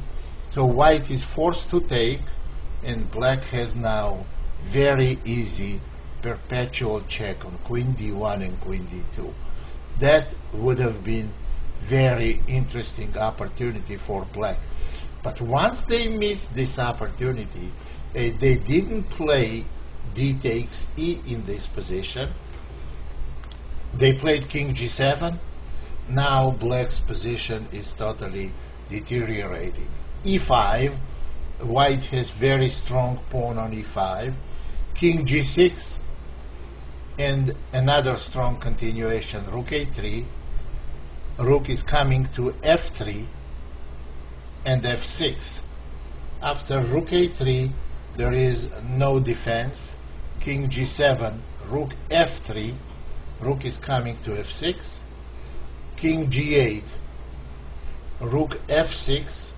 So white is forced to take, and black has now very easy perpetual check on queen d1 and queen d2. That would have been very interesting opportunity for black. But once they missed this opportunity, they didn't play d takes e in this position. They played king g7. Now black's position is totally deteriorating. e5, white has very strong pawn on e5, king g6, and another strong continuation, rook a3. Rook is coming to f3 and f6. After rook a3, there is no defense. King g7, rook f3, rook is coming to f6. King g8, rook f6,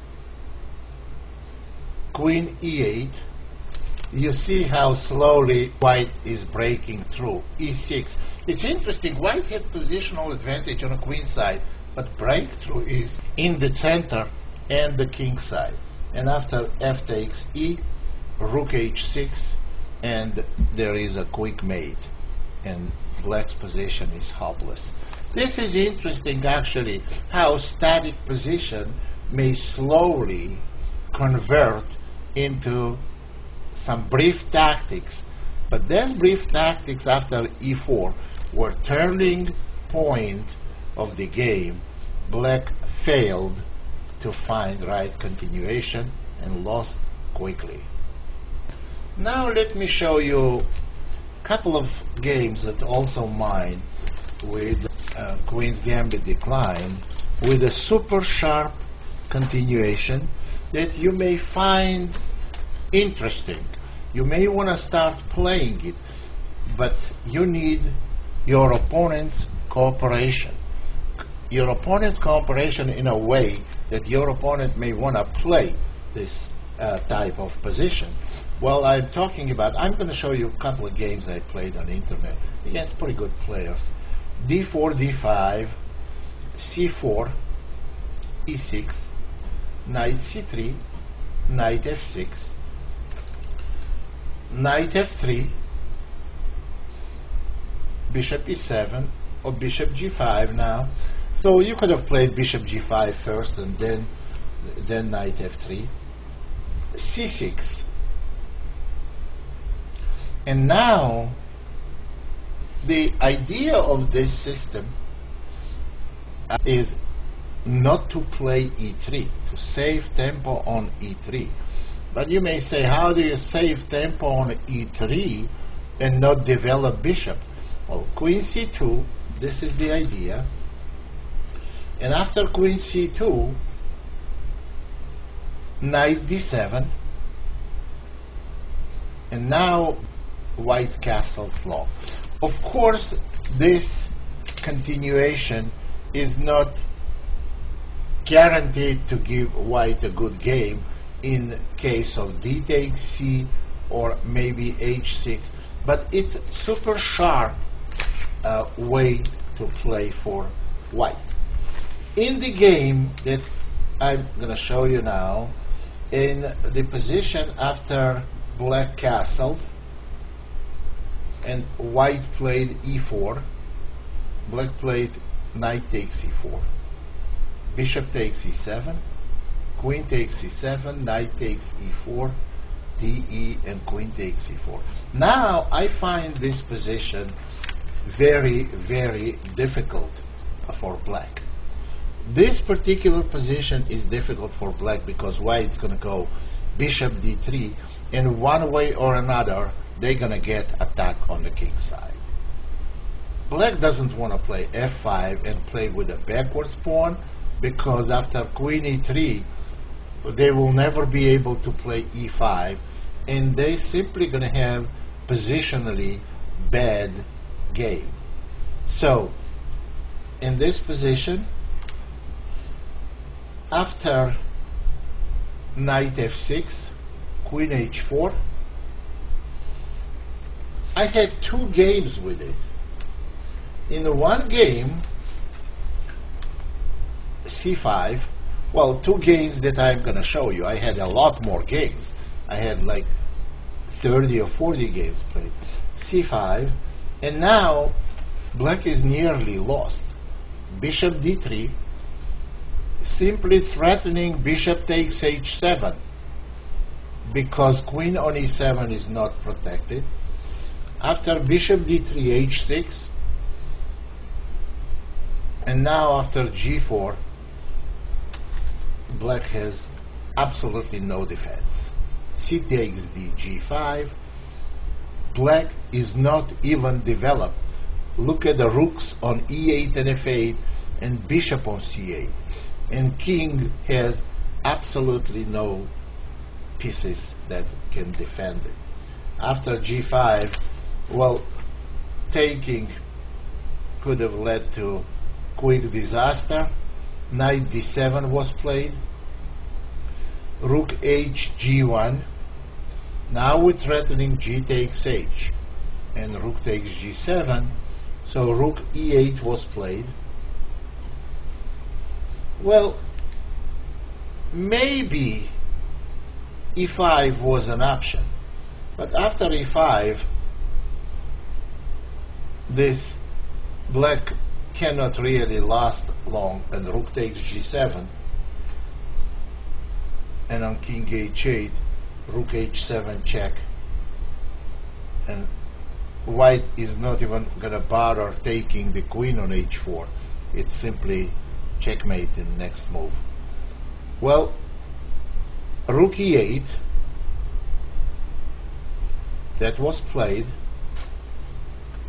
queen e8. You see how slowly white is breaking through. e6. It's interesting, white had positional advantage on the queen side, but breakthrough is in the center and the king side. And after f takes e, rook h6, and there is a quick mate, and black's position is hopeless. This is interesting, actually, how static position may slowly convert into some brief tactics, but those brief tactics after e4 were turning point of the game. Black failed to find right continuation and lost quickly. Now let me show you a couple of games that also mine with Queen's Gambit decline with a super sharp continuation that you may find interesting. You may want to start playing it, but you need your opponent's cooperation. Your opponent's cooperation in a way that your opponent may want to play this type of position. Well, I'm going to show you a couple of games I played on the internet against pretty good players. d4, d5, c4, e6, knight c3, knight f6, knight f3, bishop e7, or bishop g5 now. So you could have played bishop g5 first and then knight f3, c6. And now The idea of this system is not to play e3, to save tempo on e3. But you may say, how do you save tempo on e3 and not develop bishop? Well, queen c2, this is the idea. And after queen c2, knight d7, and now white castles long. Of course, this continuation is not guaranteed to give white a good game in case of d takes c or maybe h6, but it's super sharp way to play for white. In the game that I'm going to show you now, in the position after black castled and white played e4, black played knight takes e4, bishop takes e7, queen takes e7, knight takes e4, de, and queen takes e4. Now I find this position very, very difficult for black. This particular position is difficult for black because white's going to go bishop d3, and one way or another they're going to get attacked on the king side. Black doesn't want to play f5 and play with a backwards pawn, because after queen e3 they will never be able to play e5, and they simply going to have positionally bad game. So in this position, after knight f6, queen h4, I had two games with it. In one game, c5, well, two games that I'm going to show you. I had a lot more games. I had like 30 or 40 games played. c5, and now black is nearly lost. Bishop d3, simply threatening bishop takes h7, because queen on e7 is not protected. After bishop d3, h6, and now after g4, black has absolutely no defense. C takes d, g5. Black is not even developed. Look at the rooks on e8 and f8 and bishop on c8. And king has absolutely no pieces that can defend it. After g5, well, taking could have led to quick disaster. Knight d7 was played. Rook h, g1. Now we're threatening g takes h, and rook takes g7. So rook e8 was played. Well, maybe e5 was an option, but after e5, this black cannot really last long, and rook takes g7, and on king h8, rook h7 check, and white is not even going to bother taking the queen on h4. It's simply checkmate in next move. Well, rook e8, that was played.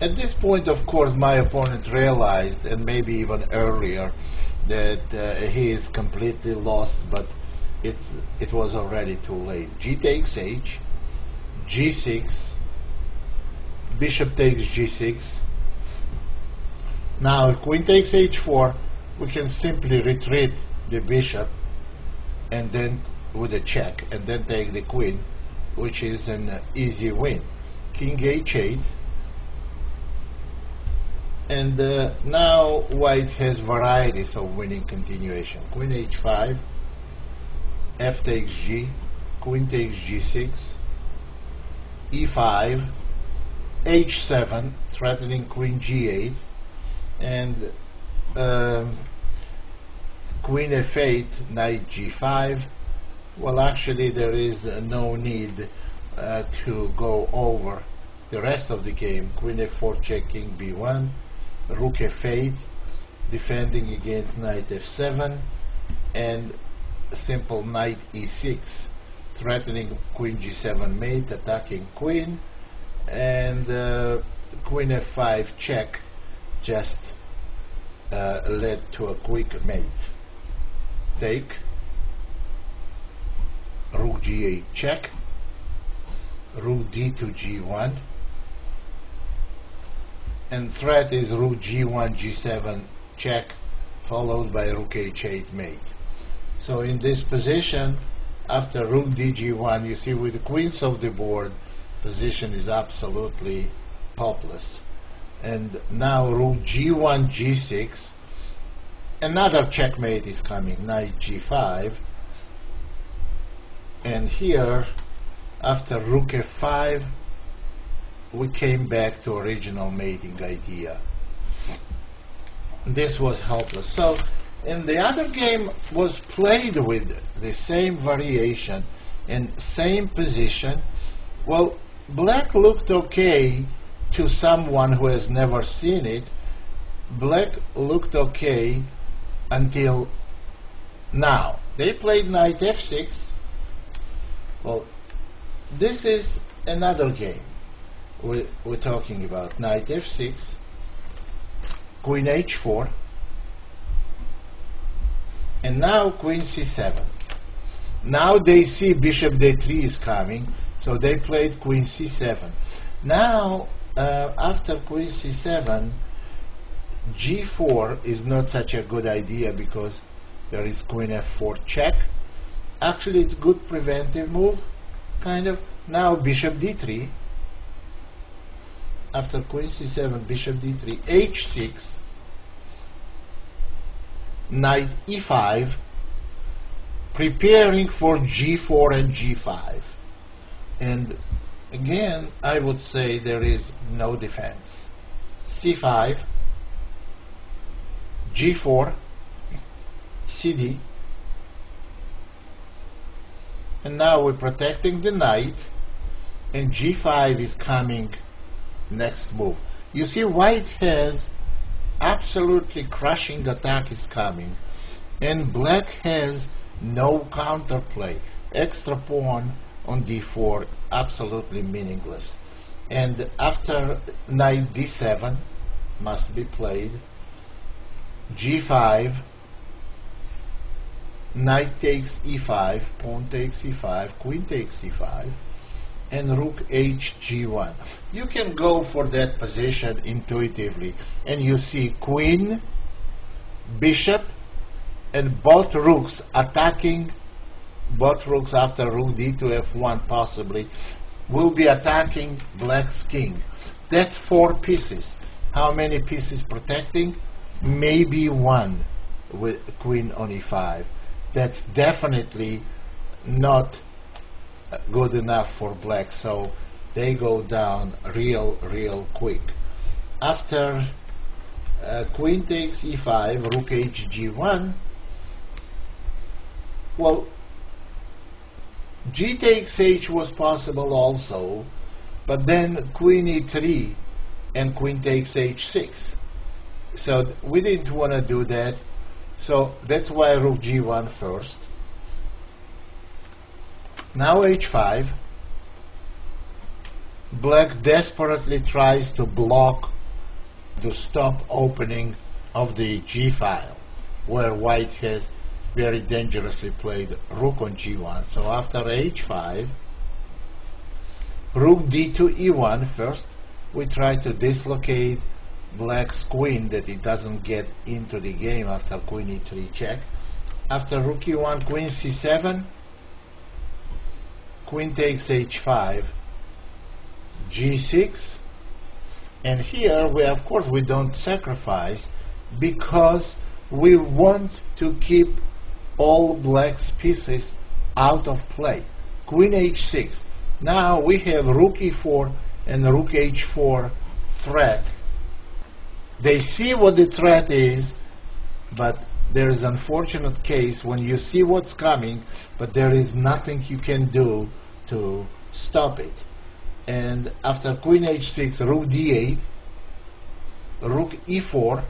At this point, of course, my opponent realized, and maybe even earlier, that he is completely lost, but it was already too late. G takes h, g6, bishop takes g6. Now, if queen takes h4, we can simply retreat the bishop, and then with a check, and then take the queen, which is an easy win. King h8. And now white has varieties of winning continuation. Queen h5, f takes g, queen takes g6, e5, h7, threatening queen g8, and queen f8, knight g5. Well, actually there is no need to go over the rest of the game. Queen f4 check, king b1, rook f8, defending against knight f7, and simple knight e6, threatening queen g7 mate, attacking queen, and queen f5 check just led to a quick mate. Take, rook g8 check, rook d2 g1, and threat is rook g1 g7 check, followed by rook h8 mate. So in this position, after rook dg1, you see with the queens of the board, position is absolutely hopeless. And now rook g1 g6, another checkmate is coming, knight g5, and here after rook f5 we came back to original mating idea. This was helpless. So and the other game was played with the same variation and same position. Well, black looked okay to someone who has never seen it. Black looked okay until now. They played knight f6. Well, this is another game we're talking about. Knight f6, queen h4, and now queen c7. Now they see bishop d3 is coming, so they played queen c7. Now, after queen c7, g4 is not such a good idea because there is queen f4 check. Actually, it's good preventive move, kind of. Now bishop d3. After queen c7, bishop d3, h6, knight e5, preparing for g4 and g5. And again, I would say there is no defense. c5, g4, cd, and now we're protecting the knight, and g5 is coming next move. You see, white has absolutely crushing attack is coming, and black has no counterplay. Extra pawn on d4, absolutely meaningless. And after knight d7 must be played, g5, knight takes e5, pawn takes e5, queen takes e5, and rook h g1. You can go for that position intuitively, and you see queen, bishop, and both rooks attacking, both rooks after rook d to f1 possibly, will be attacking black's king. That's 4 pieces. How many pieces protecting? Maybe 1 with queen on e5. That's definitely not good enough for black, so they go down real quick. After queen takes e5, rook h g1, well, g takes h was possible also, but then queen e3 and queen takes h6. So we didn't want to do that, so that's why rook g1 first. Now h5, black desperately tries to block the stop opening of the g file, where white has very dangerously played rook on g1. So after h5, rook d2 e1 first, we try to dislocate black's queen that it doesn't get into the game after queen e3 check. After rook e1, queen c7, queen takes h5, g6, and here we, of course, we don't sacrifice because we want to keep all black's pieces out of play. Queen h6. Now we have rook e4 and rook h4 threat. They see what the threat is, but there is an unfortunate case when you see what's coming, but there is nothing you can do to stop it. And after queen h6, rook d8, rook e4,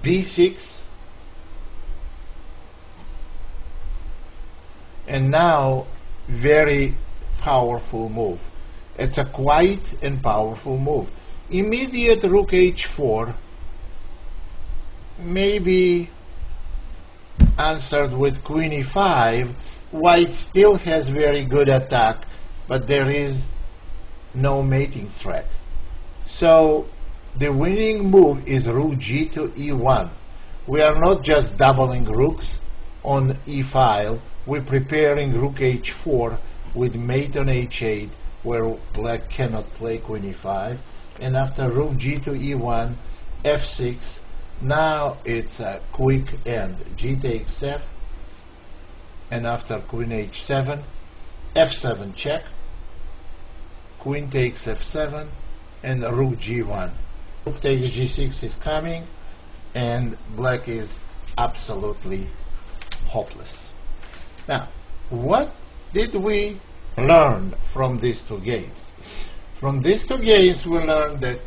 b6, and now very powerful move. It's a quiet and powerful move. Immediate rook h4 maybe answered with queen e5. White still has very good attack, but there is no mating threat. So the winning move is rook g to e1. We are not just doubling rooks on e file, we're preparing rook h4 with mate on h8, where black cannot play queen e5. And after rook g to e1, f6, now it's a quick end. G takes f, and after queen h7, f7 check, queen takes f7, and rook g1. Rook takes g6 is coming, and black is absolutely hopeless. Now, what did we learn from these two games? From these two games, we learned that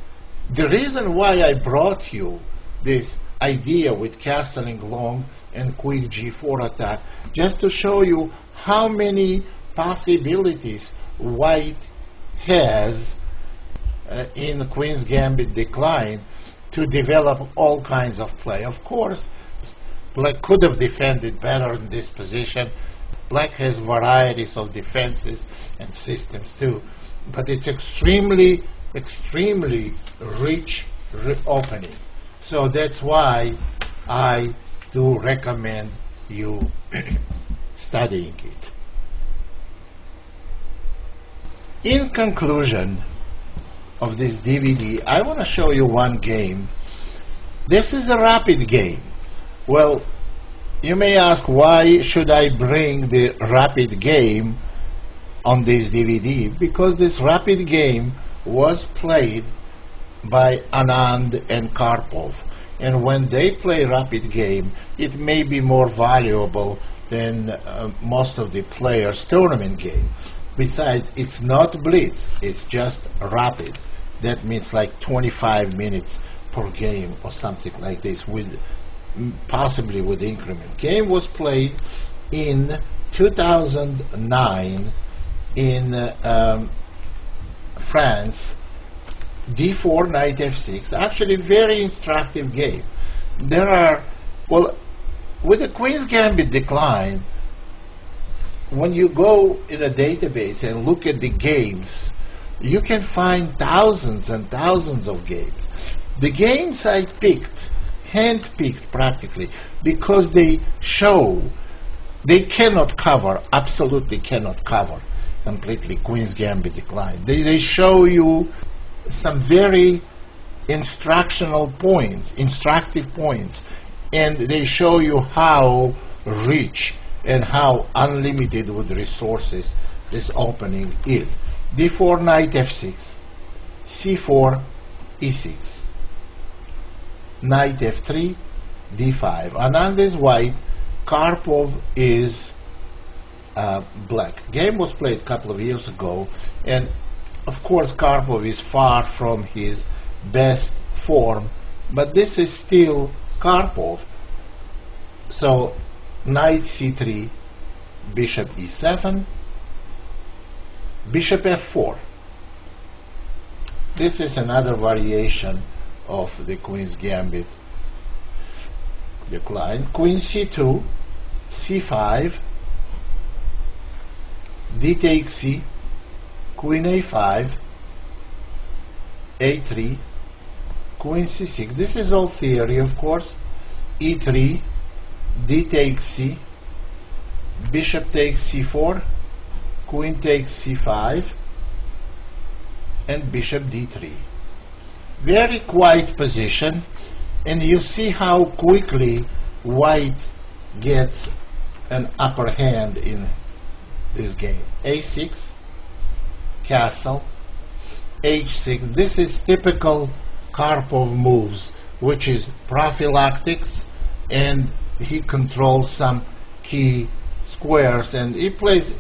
the reason why I brought you this idea with castling long and quick g4 attack, just to show you how many possibilities white has in Queen's Gambit decline to develop all kinds of play. Of course, black could have defended better in this position. Black has varieties of defenses and systems too, but it's extremely rich opening. So that's why I do recommend you studying it. In conclusion of this DVD, I want to show you one game. This is a rapid game. Well, you may ask, why should I bring the rapid game on this DVD? Because this rapid game was played by Anand and Karpov, and when they play rapid game, it may be more valuable than most of the players' tournament game. Besides, it's not blitz, it's just rapid. That means like 25 minutes per game or something like this, with possibly with increment. Game was played in 2009 in France. d4, knight f6, actually very instructive game. There are, well, with the Queen's Gambit decline, when you go in a database and look at the games, you can find thousands and thousands of games. The games I picked, hand-picked practically, because they show, they cannot cover, absolutely cannot cover completely Queen's Gambit decline. They show you some very instructive points, and they show you how rich and how unlimited with resources this opening is. d4, knight f6, c4, e6, knight f3, d5. Anand is white, Karpov is black. Game was played a couple of years ago, and of course Karpov is far from his best form, but this is still Karpov. So knight c3, bishop e7, bishop f4. This is another variation of the Queen's Gambit decline. Queen c2, c5, d takes c, queen a5, a3, queen c6. This is all theory, of course. e3, d takes c, bishop takes c4, queen takes c5, and bishop d3. Very quiet position, and you see how quickly white gets an upper hand in this game. a6, castle, h6. This is typical Karpov moves, which is prophylactics, and he controls some key squares, and he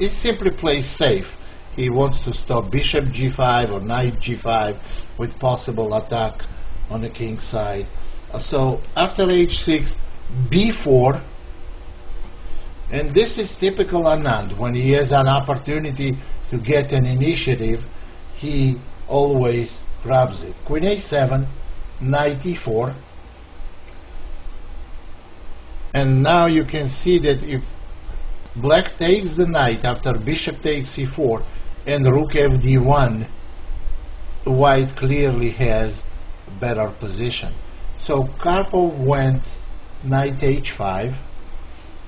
simply plays safe. He wants to stop bishop g5 or knight g5 with possible attack on the king side. So after h6, b4, and this is typical Anand. When he has an opportunity to get an initiative, he always grabs it. Queen a7, knight e4, and now you can see that if black takes the knight after bishop takes e4 and rook fd1, white clearly has better position. So Karpov went knight h5.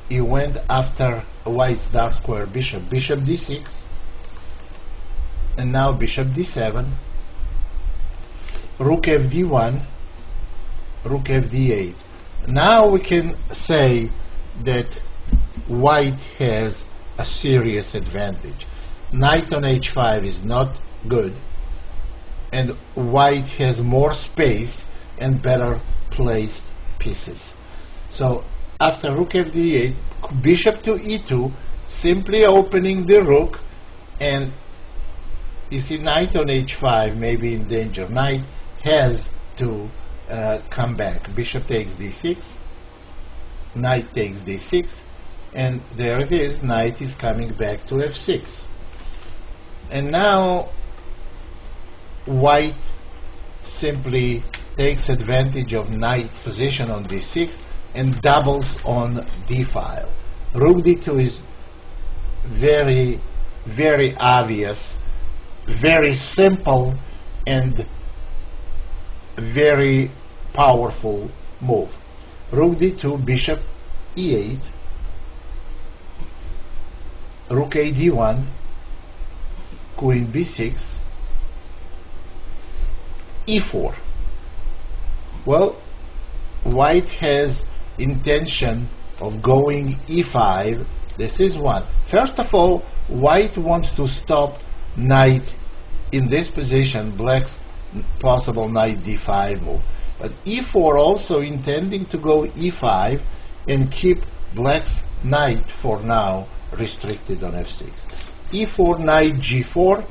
He went after white's dark square bishop, bishop d6, and now bishop d7, rook fd1, rook fd8. Now we can say that white has a serious advantage. Knight on h5 is not good, and white has more space and better placed pieces. So after rook fd8, bishop to e2, simply opening the rook, and you see knight on h5 may be in danger. Knight has to come back. Bishop takes d6, knight takes d6, and there it is, knight is coming back to f6. And now white simply takes advantage of knight position on d6 and doubles on d file. Rook d2 is very, very obvious, very simple, and very powerful move. Rook d2, bishop e8, rook a d1, queen b6, e4. Well, white has intention of going e5. This is one. First of all, white wants to stop knight in this position, black's possible knight d5 move. But e4 also intending to go e5 and keep black's knight for now restricted on f6. e4, knight g4,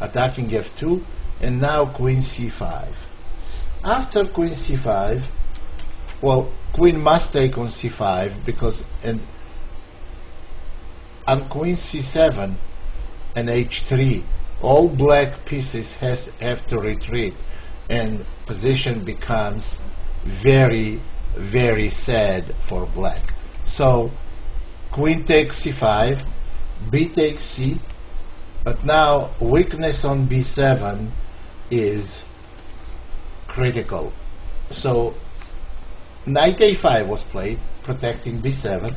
attacking f2, and now queen c5. After queen c5, well, queen must take on c5 because, and on queen c7 and h3, all black pieces have to retreat, and position becomes very, very sad for black. So queen takes c5, b takes c, but now weakness on b7 is critical. So knight a5 was played, protecting b7,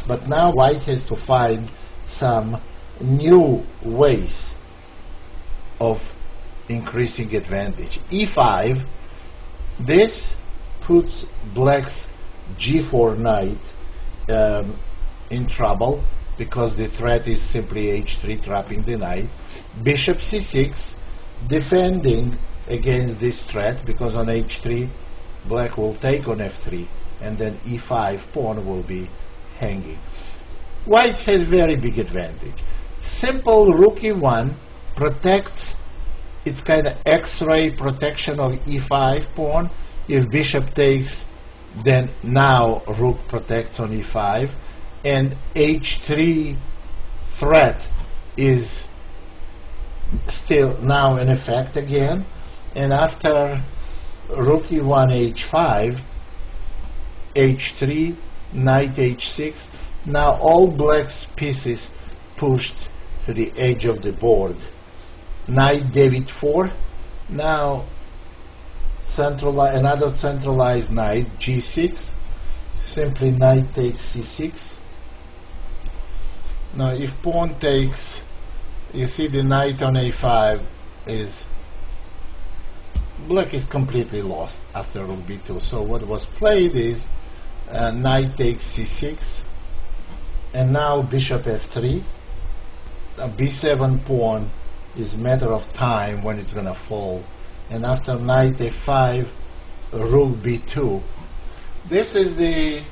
but now white has to find some new ways of increasing advantage. e5, this puts black's g4 knight in trouble because the threat is simply h3 trapping the knight. Bishop c6, defending against this threat because on h3 black will take on f3, and then e5 pawn will be hanging. White has very big advantage. Simple rook e1 protects, it's kind of x-ray protection of e5 pawn. If bishop takes, then now rook protects on e5, and h3 threat is still now in effect again. And after rook e1 h5, h3, knight h6, now all black's pieces pushed to the edge of the board. Knight d4, now another centralized knight, g6, simply knight takes c6. Now if pawn takes, you see the knight on a5 is, black is completely lost after rook b2. So what was played is knight takes c6, and now bishop f3. b7 pawn is a matter of time when it's going to fall, and after knight f5, rook b2. This is the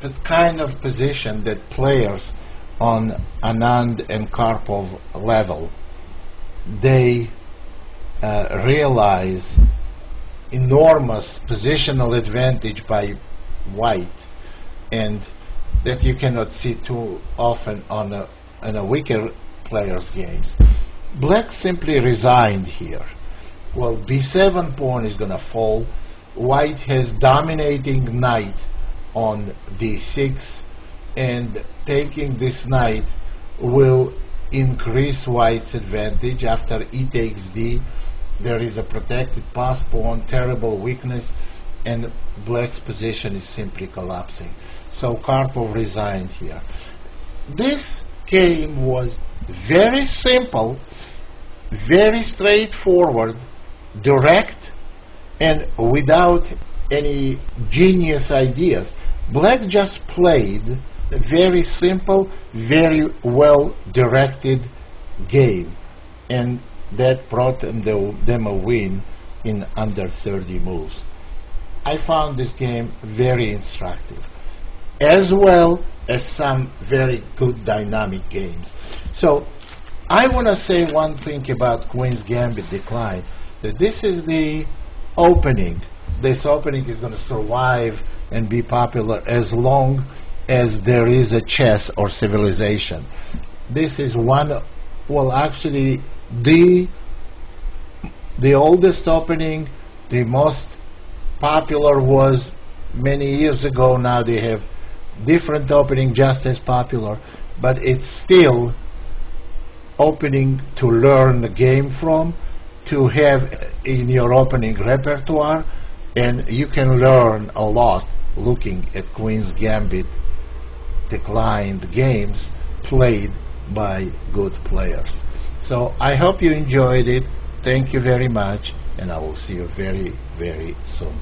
the kind of position that players on Anand and Karpov level, they realize enormous positional advantage by white, and that you cannot see too often on a weaker players' games. Black simply resigned here. Well, b7 pawn is going to fall. White has dominating knight on d6, and taking this knight will increase white's advantage. After e takes d, there is a protected pass pawn, terrible weakness, and black's position is simply collapsing. So Karpov resigned here. This game was very simple, very straightforward, direct, and without any genius ideas. Black just played a very simple, very well directed game, and that brought them a win in under 30 moves. I found this game very instructive, as well as some very good dynamic games. So I want to say one thing about Queen's Gambit Decline, that this is the opening. This opening is going to survive and be popular as long as there is a chess or civilization. This is one, well, actually the oldest opening, the most popular was many years ago. Now they have different opening just as popular, but it's still opening to learn the game from, to have in your opening repertoire, and you can learn a lot looking at Queen's Gambit Declined games played by good players. So I hope you enjoyed it. Thank you very much, and I will see you very, very soon.